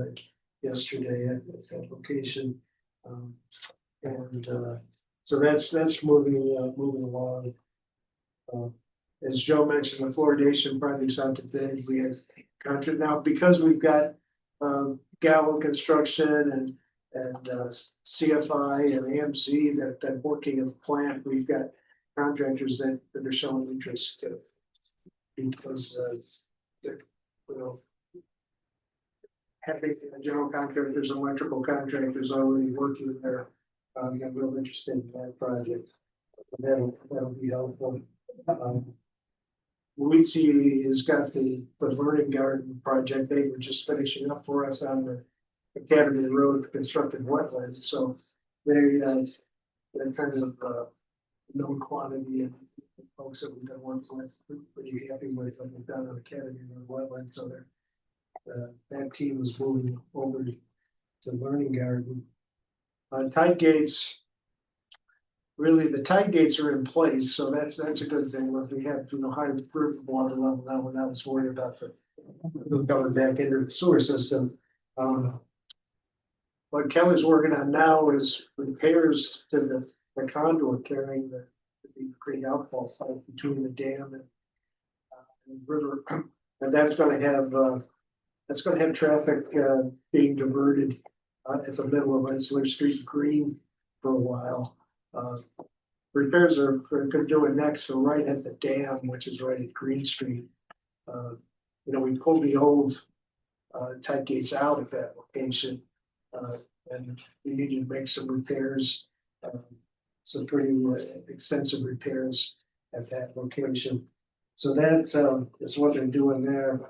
yesterday at that location. So that's moving along. As Joe mentioned, the fluoridation project's out to bid. We have contract now because we've got Gallo Construction and CFI and AMC that have been working at the plant. We've got contractors that are showing interest because they're, you know, having general contractors, electrical contractors already working there. Got real interest in that project. That'll be helpful. Luigi has got the Vernon Garden project. They were just finishing up for us on the Academy Road constructed wetlands. So they're kind of known quantity and folks that we've been working with, pretty happy with what they've done on Academy Road wetlands. So that team was moving over to Learning Garden. Tide gates. Really, the tide gates are in place, so that's a good thing. If we have, you know, high roof water level now, we're not as worried about the going back into the sewer system. What Kelly's working on now is repairs to the conduit carrying the great outfall site between the dam and river, and that's going to have traffic being diverted at the middle of Rensselaer Street Green for a while. Repairs are going to do it next, so right at the dam, which is right at Green Street. You know, we pulled the old tight gates out of that location, and we needed to make some repairs, some pretty extensive repairs at that location. So that's what they're doing there.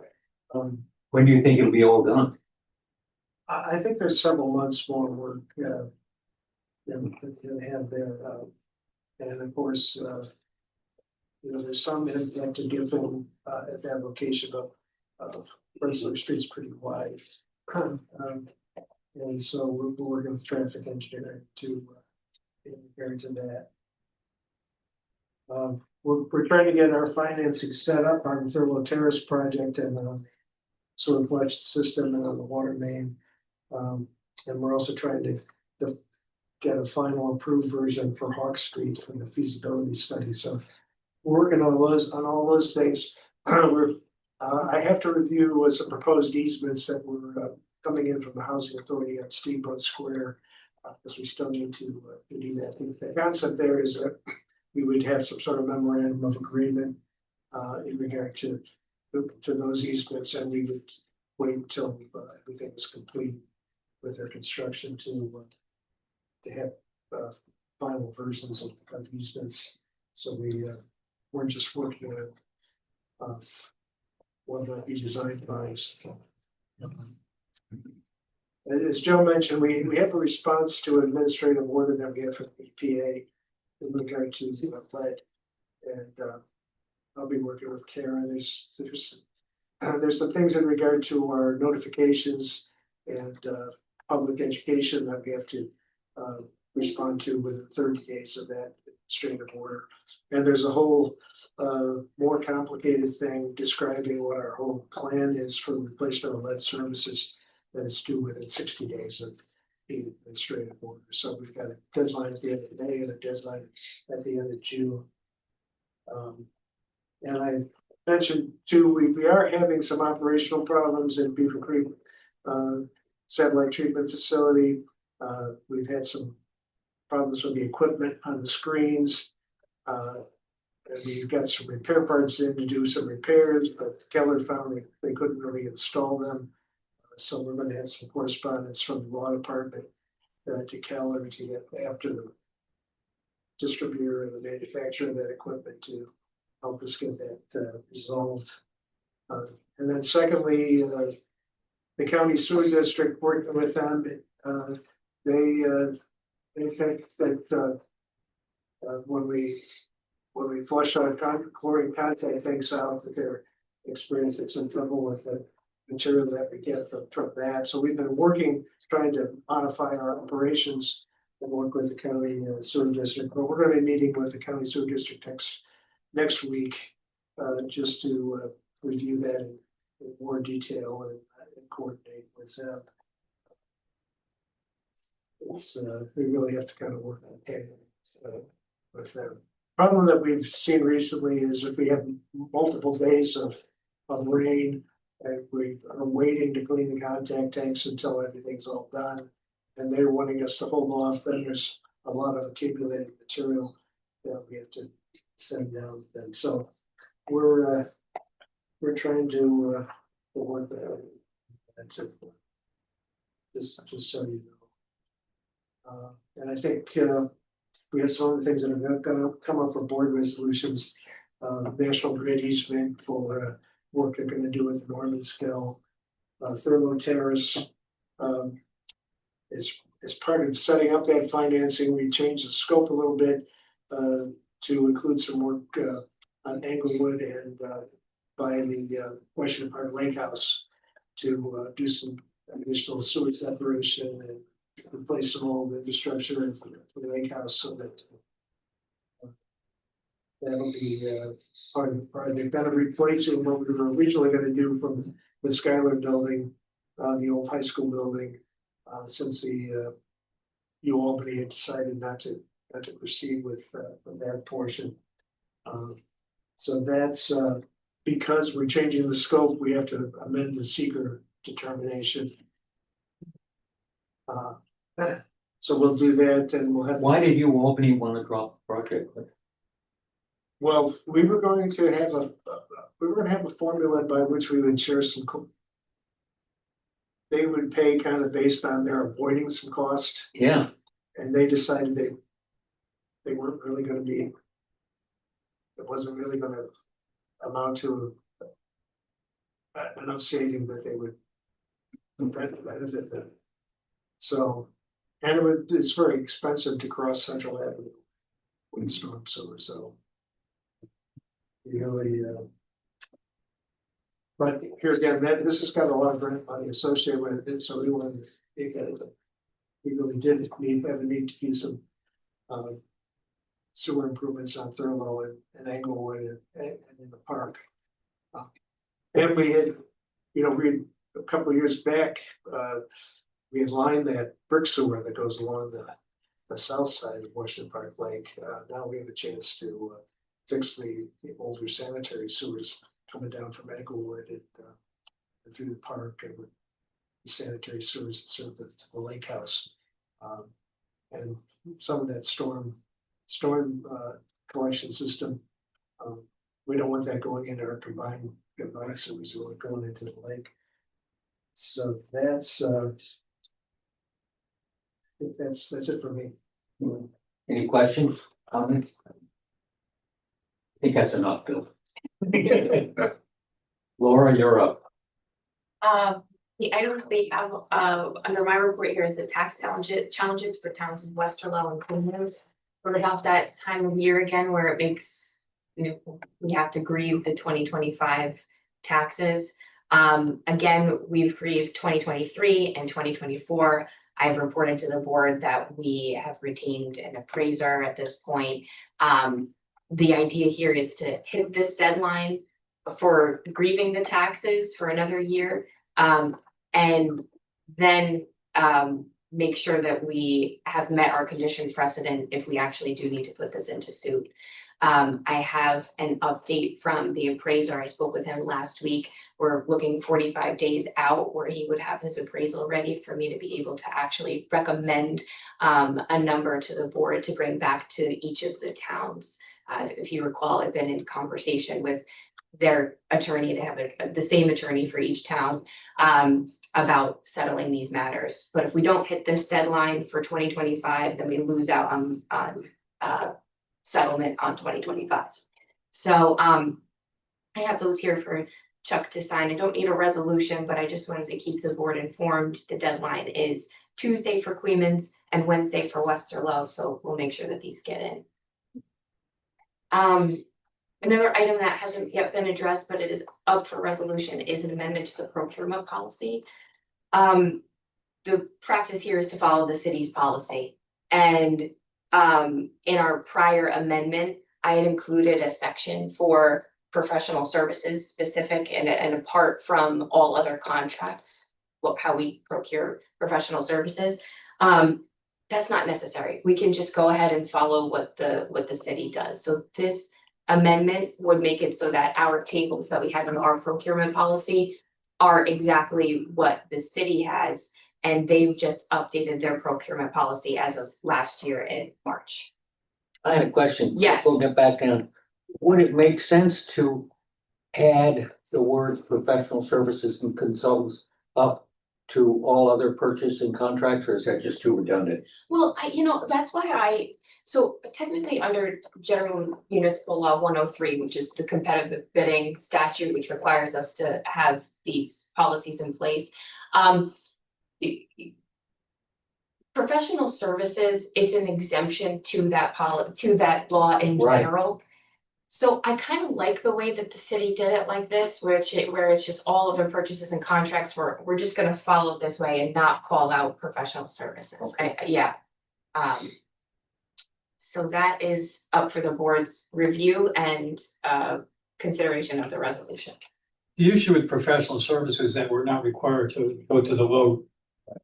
When do you think it'll be all done? I think there's several months more work that they have there. And of course, you know, there's some impact to give them at that location, but Rensselaer Street's pretty wide. And so we're working with traffic engineering to compare to that. We're trying to get our financing set up on the Thermal Terrace project and sort of flush system and on the water main. And we're also trying to get a final approved version for Hawk Street for the feasibility study. So we're working on all those things. I have to review some proposed easements that were coming in from the Housing Authority on Steamboat Square, because we still need to do that. The concept there is that we would have some sort of memorandum of agreement in regard to those easements, and we would wait until everything was complete with their construction to have final versions of easements. So we're just working on what might be designed by. As Joe mentioned, we have a response to an administrative order that we have from the EPA in regard to lead, and I'll be working with Karen. There's some things in regard to our notifications and public education that we have to respond to within 30 days of that administrative order. And there's a whole more complicated thing describing what our whole plan is for replacement of lead services that is due within 60 days of the administrative order. So we've got a deadline at the end of May and a deadline at the end of June. And I mentioned too, we are having some operational problems in Beaver Creek satellite treatment facility. We've had some problems with the equipment on the screens. And we got some repair parts in to do some repairs, but Keller found they couldn't really install them. So we're going to have some correspondence from the law department to Keller to get after the distributor and the manufacturer of that equipment to help us get that resolved. And then secondly, the county sewer district, working with them, they think that when we flush our chlorine contact tanks out, that they're experiencing some trouble with the material that we get from that. So we've been working, trying to modify our operations and work with the county sewer district. But we're gonna be meeting with the county sewer district next week, just to review that in more detail and coordinate with them. It's, we really have to kind of work on it with them. Problem that we've seen recently is if we have multiple days of rain and we are waiting to clean the contact tanks until everything's all done, and they're wanting us to hold off, then there's a lot of accumulated material that we have to send down then. So we're trying to work that out. That's it. Just so you know. And I think we have some other things that are gonna come up for board resolutions. National Grid easement for work they're gonna do with Norman Skill. Thurlow Terrace. As part of setting up that financing, we changed the scope a little bit to include some work on Englewood and by the Western Park Lake House to do some additional sewer separation and replace some old infrastructure in the lake house so that that'll be part of the project. That'll replace what we were originally going to do from the Skylar building, the old high school building, since the Albany had decided not to proceed with that portion. So that's because we're changing the scope, we have to amend the seeker determination. So we'll do that and we'll have. Why did you Albany want to drop the project? Well, we were going to have a formula by which we would share some. They would pay kind of based on their avoiding some cost, Yeah, and they decided they weren't really gonna be. It wasn't really gonna amount to enough saving that they would benefit them. So, and it's very expensive to cross Central Avenue with storm sewer, so. Really, but here again, this has got a lot of grant money associated with it, so we wanted to take that. We really did have a need to do some sewer improvements on Thurlow and Englewood and in the park. And we had, a couple of years back, we had lined that brick sewer that goes along the south side of Washington Park Lake. Now we have a chance to fix the older sanitary sewers coming down from Englewood and through the park and the sanitary sewers that serve the lake house. And some of that storm collection system. We don't want that going into our combined sewers, we want it going into the lake. So that's I think that's it for me. any questions, comments? I think that's enough, Bill. Laura, you're up. The item that we have under my report here is the tax challenges for towns of Westerlo and Queens. We're about that time of year again where it makes, we have to grieve the 2025 taxes. Again, we've grieved 2023 and 2024. I've reported to the board that we have retained an appraiser at this point. The idea here is to hit this deadline for grieving the taxes for another year. And then make sure that we have met our condition precedent if we actually do need to put this into suit. I have an update from the appraiser. I spoke with him last week. We're looking 45 days out where he would have his appraisal ready for me to be able to actually recommend a number to the board to bring back to each of the towns. If you recall, I've been in conversation with their attorney. They have the same attorney for each town about settling these matters. But if we don't hit this deadline for 2025, then we lose out on settlement on 2025. So I have those here for Chuck to sign. I don't need a resolution, but I just wanted to keep the board informed. The deadline is Tuesday for Queens and Wednesday for Westerlo, so we'll make sure that these get in. Another item that hasn't yet been addressed, but it is up for resolution, is an amendment to the procurement policy. The practice here is to follow the city's policy. And in our prior amendment, I had included a section for professional services specific and apart from all other contracts, how we procure professional services. That's not necessary. We can just go ahead and follow what the city does. So this amendment would make it so that our tables that we have in our procurement policy are exactly what the city has. And they've just updated their procurement policy as of last year in March. I had a question. Yes. We'll get back down. Would it make sense to add the words professional services and consultants up to all other purchasing contracts, or is that just too redundant? Well, that's why so technically under General Municipal Law 103, which is the competitive bidding statute, which requires us to have these policies in place. Professional services, it's an exemption to that law in Right. general. So I kind of like the way that the city did it like this, where it's just all of their purchases and contracts, we're just gonna follow this way and not call out professional services. So that is up for the board's review and consideration of the resolution. The issue with professional services is that we're not required to go to the low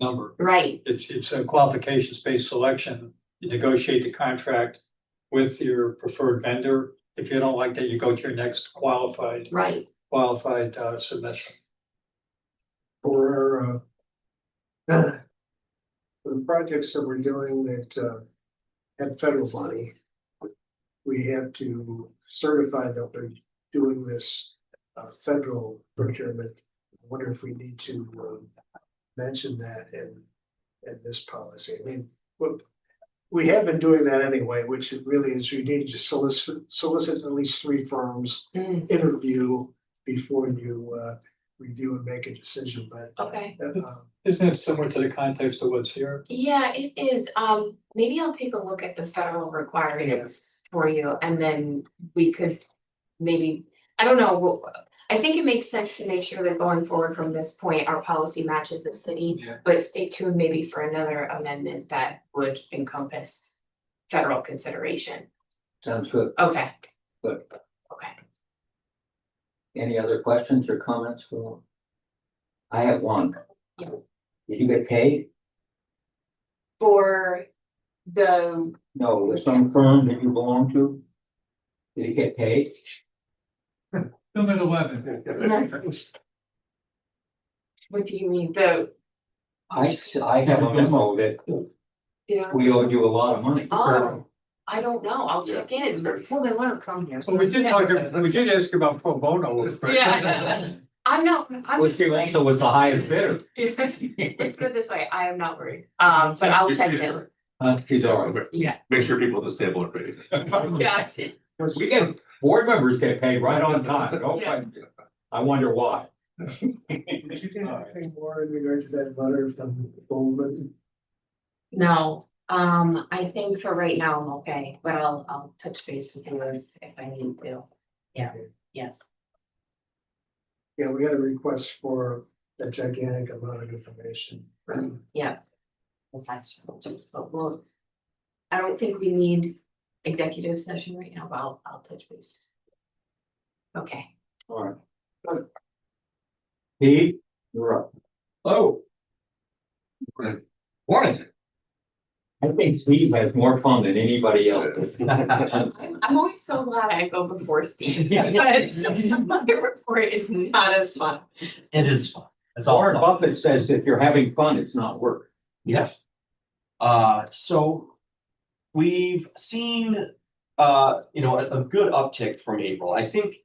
number. Right, It's a qualifications-based selection. You negotiate the contract with your preferred vendor. If you don't like that, you go to your next qualified right. submission. For the projects that we're doing that have federal money, we have to certify that we're doing this federal procurement. I wonder if we need to mention that in this policy. I mean, we have been doing that anyway, which it really is, you need to solicit at least 3 firms, interview before you review and make a decision, but. Okay. Isn't it similar to the context of what's here? Yeah, it is. Maybe I'll take a look at the federal requirements for you, and then we could maybe, I don't know. I think it makes sense to make sure that going forward from this point, our policy matches the city, but stay tuned maybe for another amendment that would encompass federal consideration. Sounds good. Okay, Good. okay. Any other questions or comments for? I have one. Yeah. Did you get paid? For the, No, some firm that you belong to? Did he get paid? Film at 11. what do you mean, I have a memo that we owed you a lot of money. Oh, I don't know, I'll check in. Well, they want to come here. Well, we did ask about pro bono. Yeah. I'm not, Which you also was the highest bidder. let's put it this way, I am not worried, but I'll check in. She's all right. Yeah. Make sure people at this table are paid. Yeah. We get, board members get paid right on time. No Yeah. question. I wonder why. Did you get anything more in regard to that letter from Goldman? No, I think for right now I'm okay, but I'll touch base with you if I need to. Yeah, yes. Yeah, we had a request for a gigantic amount of information. Yeah. That's just, but we'll, I don't think we need executive session right now, but I'll touch base. Okay. All right. Good. Pete, you're up. Oh. Morning. I think Steve has more fun than anybody else. I'm always so glad I go before Steve, but my report is not as fun. It is fun. It's all Warren fun. Buffett says if you're having fun, it's not work. Yes. So we've seen, a good uptick from April. I think,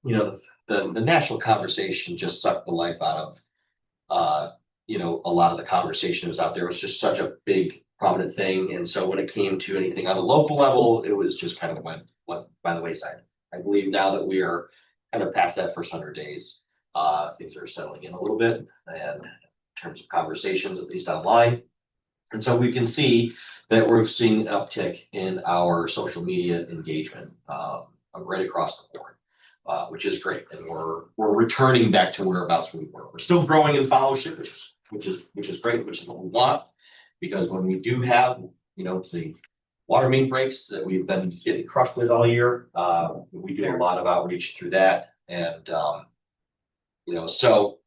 the national conversation just sucked the life out of, a lot of the conversation that was out there. It was just such a big prominent thing. And so when it came to anything on a local level, it was just kind of went by the wayside. I believe now that we are kind of past that first 100 days, things are settling in a little bit and in terms of conversations, at least online. And so we can see that we're seeing an uptick in our social media engagement. right across the board. Which is great, and we're returning back to whereabouts we were. We're still growing in followership, which is great, which is what we want. Because when we do have, the water main breaks that we've been getting crushed with all year, we do a lot of outreach through that, and so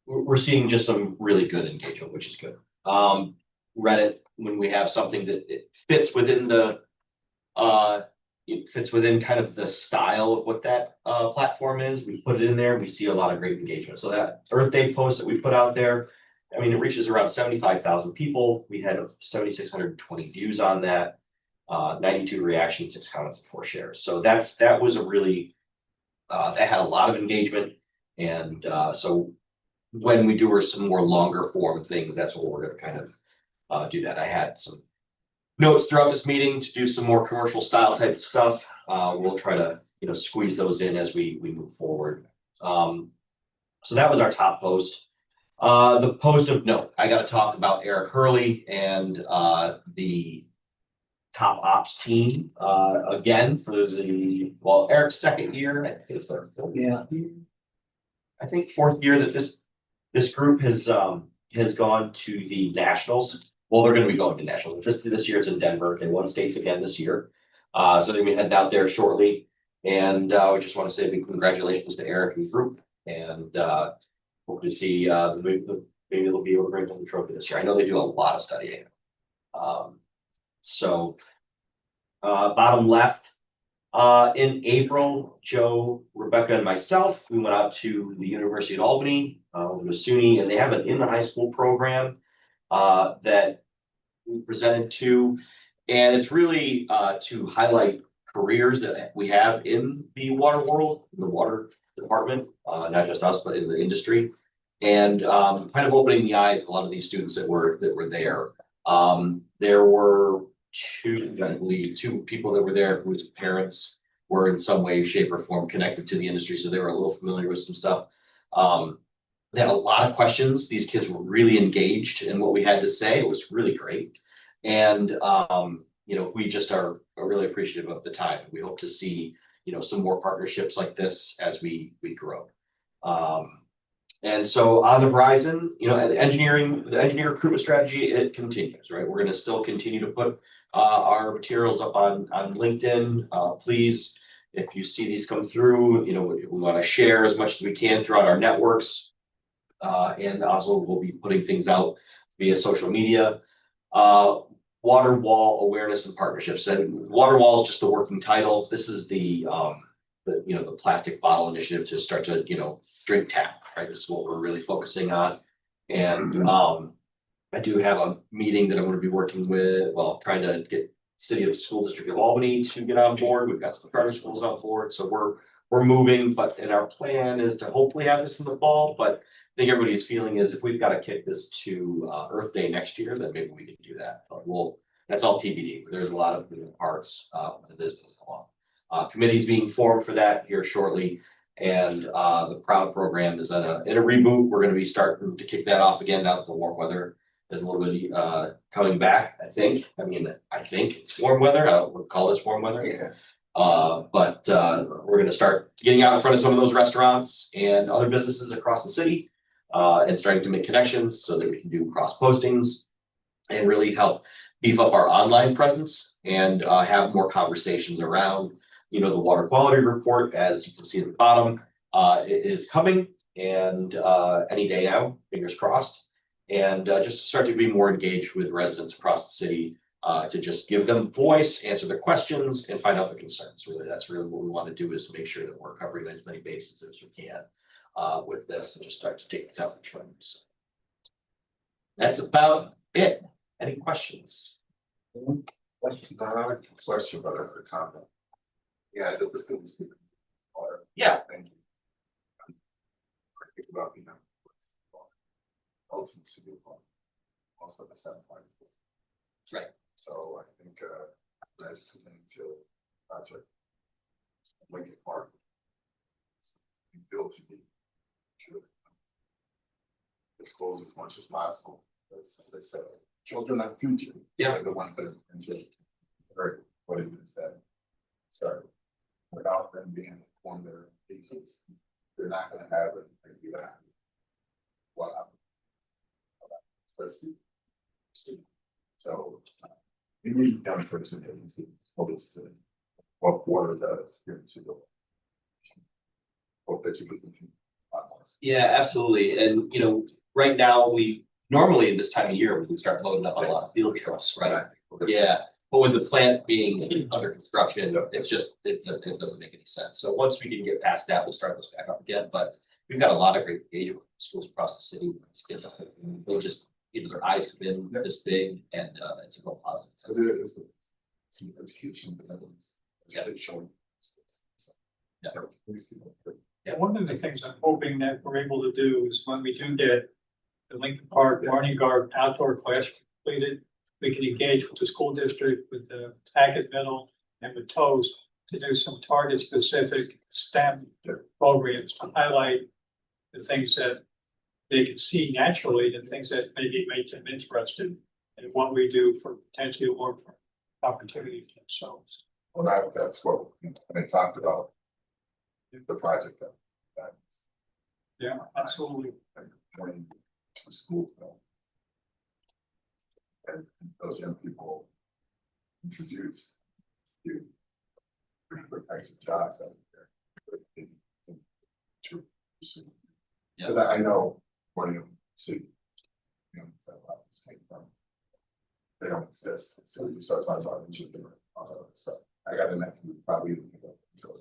we're seeing just some really good engagement, which is good. Reddit, when we have something that it fits within it fits within kind of the style of what that platform is, we put it in there and we see a lot of great engagement. So that Earth Day post that we put out there, I mean, it reaches around 75,000 people. We had 7,620 views on that, 92 reactions, 6 comments, and 4 shares. So that was a really that had a lot of engagement, and so when we do some more longer form things, that's what we're going to kind of do. That I had some notes throughout this meeting to do some more commercial style type stuff. We'll try to squeeze those in as we move forward. So that was our top post. The post of note, I got to talk about Eric Hurley and the top ops team again for Eric's second year. I think it's their fourth year that this group has gone to the nationals. Well, they're going to be going to nationals. This year it's in Denver. They won states again this year. So they're going to be heading out there shortly. And we just want to say big congratulations to Eric and the group. And hope to see maybe they'll be able to bring home the trophy this year. I know they do a lot of studying. Bottom left, in April, Joe, Rebecca, and myself, we went out to the University of Albany, with SUNY, and they have an in the high school program that we presented to, and it's really to highlight careers that we have in the water world, in the water department, not just us, but in the industry, and kind of opening the eyes of a lot of these students that were there. There were two people that were there whose parents were in some way, shape, or form connected to the industry, so they were a little familiar with some stuff. They had a lot of questions. These kids were really engaged in what we had to say. It was really great. And, we just are really appreciative of the time. We hope to see, some more partnerships like this as we grow. And so on the horizon, the engineer recruitment strategy, it continues, right? We're going to still continue to put our materials up on LinkedIn. Please, if you see these come through, we want to share as much as we can throughout our networks. And also we'll be putting things out via social media. Water wall awareness and partnerships. And water wall is just the working title. This is the plastic bottle initiative to start to, drink tap, right? This is what we're really focusing on. And I do have a meeting that I'm going to be working with, trying to get School District of Albany to get on board. We've got some charter schools on board, so we're moving, and our plan is to hopefully have this in the fall, but I think everybody's feeling is if we've got to kick this to Earth Day next year, then maybe we can do that. But that's all TBD. There's a lot of parts of this moving along. Committees being formed for that here shortly, and the Proud program is in a reboot. We're going to be starting to kick that off again now that the warm weather is a little bit coming back. I think it's warm weather. I would call this warm weather. Yeah. But we're going to start getting out in front of some of those restaurants and other businesses across the city, and starting to make connections so that we can do cross postings and really help beef up our online presence and have more conversations around, the water quality report. As you can see at the bottom, it is coming, and any day now, fingers crossed, and just to start to be more engaged with residents across the city, to just give them voice, answer their questions, and find out their concerns. That's really what we want to do, is make sure that we're covering as many bases as we can with this, and just start to take the temperature. So that's about it. Any questions? Question, but a comment. Yeah, is it this good to see? Yeah. Thank you. I think about ultimate city most of the 7.4. Right. So I think as pertaining to project Lincoln Park, built to be disclose as much as possible. As I said, children are future. Yeah. They're the ones that into what it is that start. Without them being informed their agents, they're not gonna have it, and you have. Wow. Let's see. So. We need young person to focus to what water does here in Seattle. Hope that you can. Yeah, absolutely. And, you know, right now, normally this time of year, we can start loading up a lot of field trips, right? Yeah, but with the plant being under construction, it's just, it doesn't make any sense. So once we can get past that, we'll start those back up again, but we've got a lot of great engagement with schools across the city. Kids, they'll just, you know, their eyes have been this big and it's a real positive. So there is some education, but it's showing. Yeah. Yeah, one of the things I'm hoping that we're able to do is when we do get the Lincoln Park Learning Garden outdoor class completed, we can engage with the school district, with the Tackett Middle and with TOES to do some target specific STEM programs to highlight the things that they can see naturally, and things that maybe make them interested in what we do for potentially more opportunity for themselves. Well, that's what they talked about. The project that. Yeah, absolutely. Going to school. And those young people introduced to different types of jobs out there. To pursue. Yeah. But I know one of them city. You know, they don't exist. So you start talking about all that stuff. I got a nephew probably even until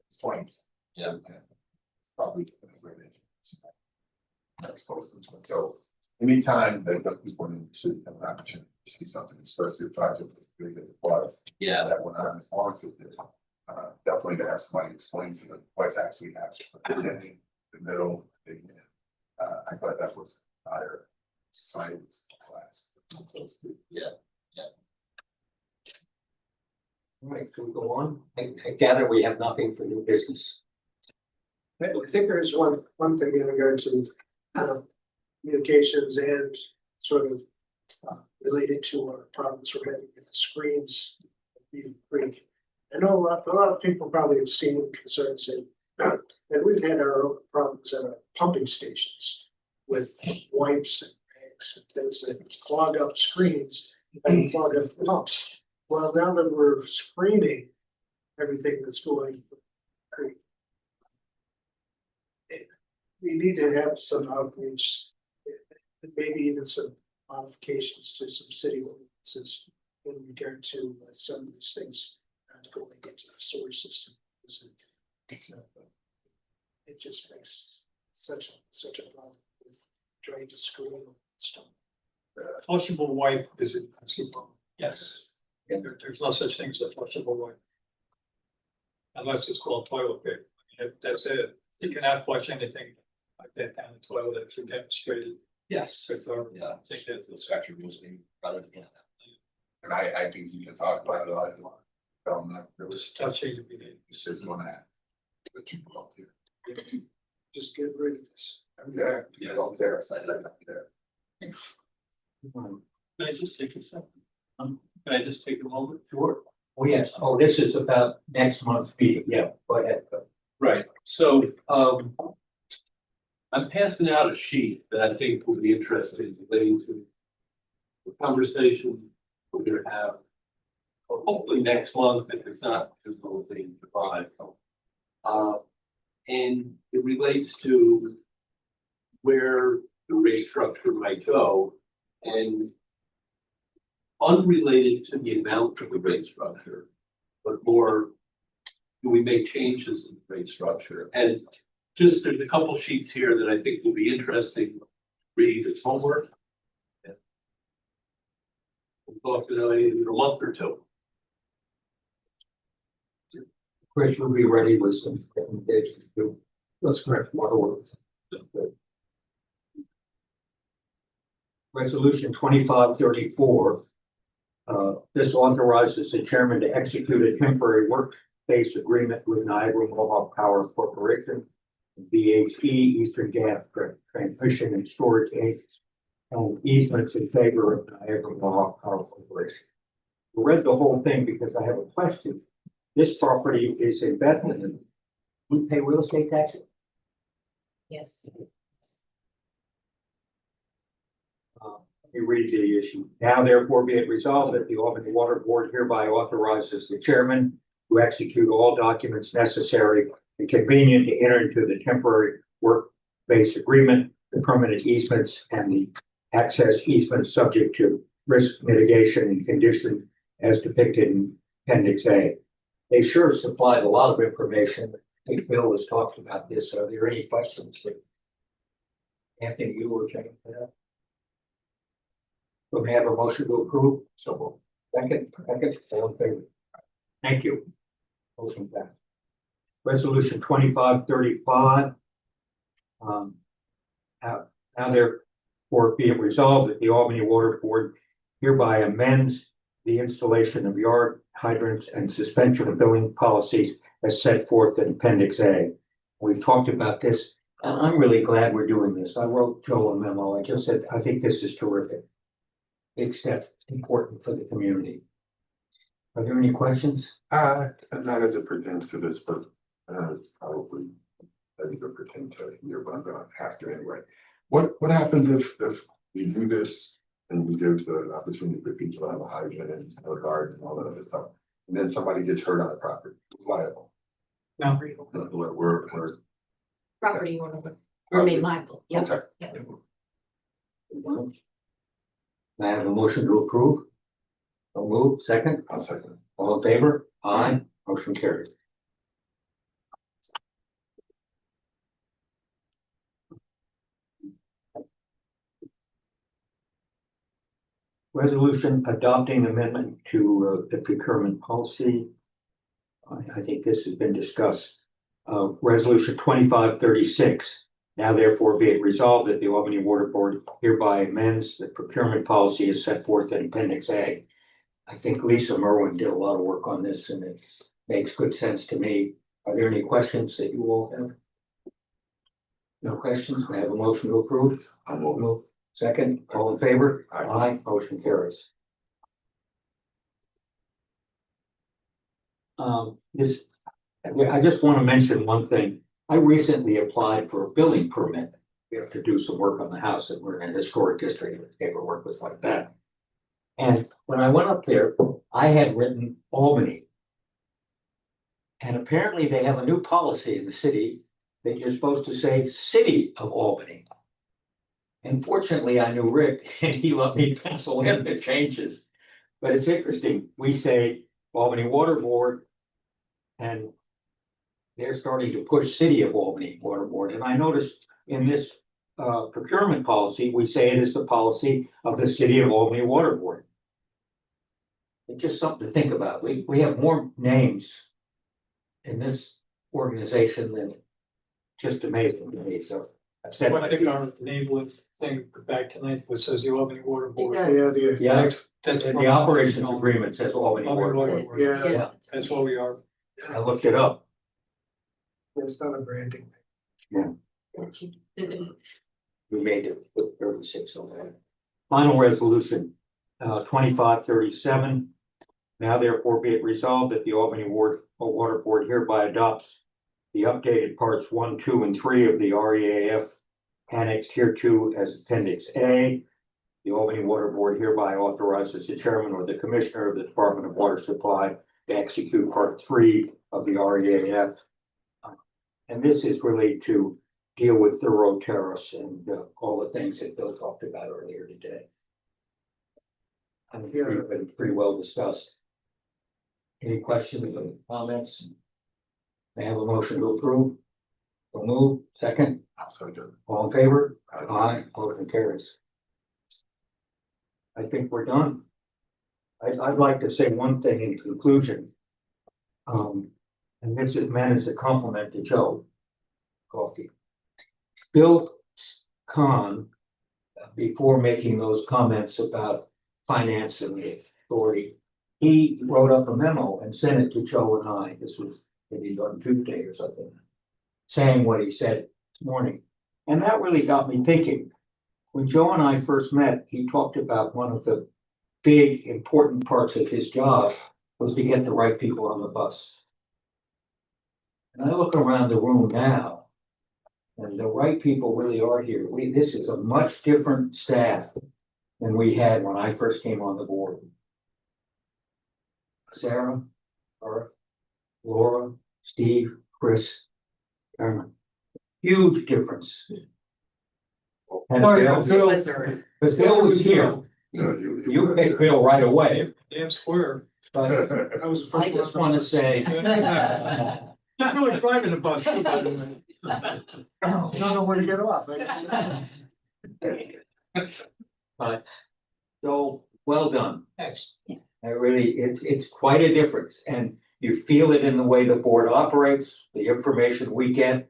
his 20s. Yeah. Probably exposed them to it. So anytime that the people in the city have an opportunity to see something, especially a project as big as it was. Yeah. That went on as long as it did. Definitely to have somebody explain to them what's actually happening, the beginning, the middle, the end. I thought that was higher science class. Yeah. All right, can we go on? I gather we have nothing for new business. I think there's one thing in regard to communications and sort of related to our problems we're having with the screens. Beaver Creek. I know a lot of people probably have seen concerns and we've had our own problems at our pumping stations with wipes and rags and things that clog up screens and clog up pumps. Well, now that we're screening everything that's going Creek, we need to have some outreach, maybe even some modifications to some city ordinances in regard to some of these things going into the sewer system. It just makes such a problem with trying to screen stuff. Flushable wipe is impossible. Yes. There's no such thing as a flushable wipe. Unless it's called toilet paper. I mean, that's it. You cannot flush anything like that down the toilet, as we demonstrated. Yes. With our, Yeah. I think that The scratcher rules being brought up again. And I think you can talk about it a lot more. It was was touching to be. it's just gonna happen. But you go up here. Just get rid of this. I'm there, Yeah. up there, I'm up there. Can I just take a second? Can I just take a moment? Sure. Oh, yes. Oh, this is about next month's meeting. Yeah, go ahead. Right, so, I'm passing out a sheet that I think will be interesting relating to the conversation we're gonna have. Hopefully next month, if it's not, because we'll be in July. And it relates to where the rate structure might go and unrelated to the amount of the rate structure, but more, do we make changes in the rate structure? And just, there's a couple sheets here that I think will be interesting, read as homework. And we'll talk to you in a month or two. Chris will be ready with some recommendations too. That's correct. Waterworks. Resolution 2534. This authorizes the chairman to execute a temporary work-based agreement with Niagara Mohawk Power Corporation, BHE, Eastern Gas Transmission and Storage Inc., and easements in favor of Niagara Mohawk Power Corporation. I read the whole thing because I have a question. This property is in Bethlehem. We pay real estate taxes. Yes. You read the issue. Now therefore be it resolved that the Albany Water Board hereby authorizes the chairman to execute all documents necessary and convenient to enter into the temporary work-based agreement, the permanent easements and the access easements subject to risk mitigation and condition as depicted in Appendix A. They sure supplied a lot of information. I think Bill has talked about this. Are there any questions? Anthony, you were checking that. So may I have a motion to approve? So second, all in favor? Thank you. Motion passed. Resolution 2535. Now therefore be it resolved that the Albany Water Board hereby amends the installation of yard hydrants and suspension of billing policies as set forth in Appendix A. We've talked about this, and I'm really glad we're doing this. I wrote Joe a memo. I just said, I think this is terrific. Big step, important for the community. Are there any questions? Not as it pertains to this, but probably that it pertain to here, but I'm gonna ask it anyway. What happens if we do this and we give the opportunity for people to have a hydrant and a garden and all that other stuff, and then somebody gets hurt on the property, who's liable? No. We're Property owner, remain liable, yep. okay. Yep. I have a motion to approve. So move, second, I'll second. all in favor? Aye, motion carried. Resolution adopting amendment to the procurement policy. I think this has been discussed. Resolution 2536. Now therefore be it resolved that the Albany Water Board hereby amends the procurement policy as set forth in Appendix A. I think Lisa Merwin did a lot of work on this and it makes good sense to me. Are there any questions that you all have? No questions? We have a motion to approve. I will Move. Second, all in favor? Aye. Motion carries. I just want to mention one thing. I recently applied for a building permit. We have to do some work on the house and we're in a historic district. The paperwork was like that. And when I went up there, I had written Albany. And apparently they have a new policy in the city that you're supposed to say City of Albany. And fortunately, I knew Rick and he let me pencil in the changes. But it's interesting. We say Albany Water Board and they're starting to push City of Albany Water Board. And I noticed in this procurement policy, we say it is the policy of the City of Albany Water Board. It's just something to think about. We have more names in this organization than just amazing to me. So I've said. I think our enabling thing back tonight, which says the Albany Water Board. does. Yeah, That's and the operations agreement says Albany Water Board. Yeah. That's what we are. I looked it up. It's not a branding. We made it with 36 on that. Final resolution, 2537. Now therefore be it resolved that the Albany Water Board hereby adopts the updated parts 1, 2, and 3 of the REAF annexed hereto as Appendix A. The Albany Water Board hereby authorizes the chairman or the commissioner of the Department of Water Supply to execute Part 3 of the REAF. And this is really to deal with thorough tariffs and all the things that Bill talked about earlier today. And it's been pretty well discussed. Any questions or comments? May I have a motion to approve? So move, second, I'll second. all in favor? Aye, motion carries. I think we're done. I'd like to say one thing in conclusion. And this is meant as a compliment to Joe Coffey. Bill Kahn, before making those comments about finance and the authority, he wrote up a memo and sent it to Joe and I. This was maybe on Tuesday or something, saying what he said this morning. And that really got me thinking. When Joe and I first met, he talked about one of the big important parts of his job was to get the right people on the bus. And I look around the room now, and the right people really are here. This is a much different staff than we had when I first came on the board. Sarah, Art, Laura, Steve, Chris, Carmen. Huge difference. And Bill, because Bill was here, you picked Bill right away, Damn square. but I was the I first just one. wanna say. Not really driving a bus, too, by the way. Don't know where to get off. So, well done. Excellent. I really, it's quite a difference, and you feel it in the way the board operates, the information we get.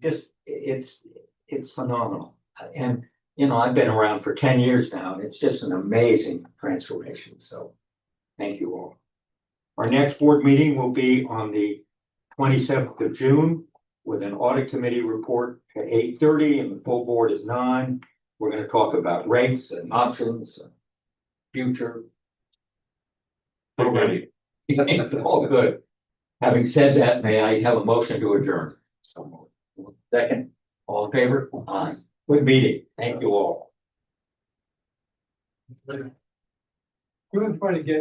It's phenomenal. And, you know, I've been around for 10 years now, and it's just an amazing transformation, so thank you all. Our next board meeting will be on the 27th of June with an audit committee report at 8:30, and the full board is 9. We're gonna talk about rates and options, and future. Alrighty. All good. Having said that, may I have a motion to adjourn? Second, all in favor? Aye. Good meeting. Thank you all. We're gonna try to get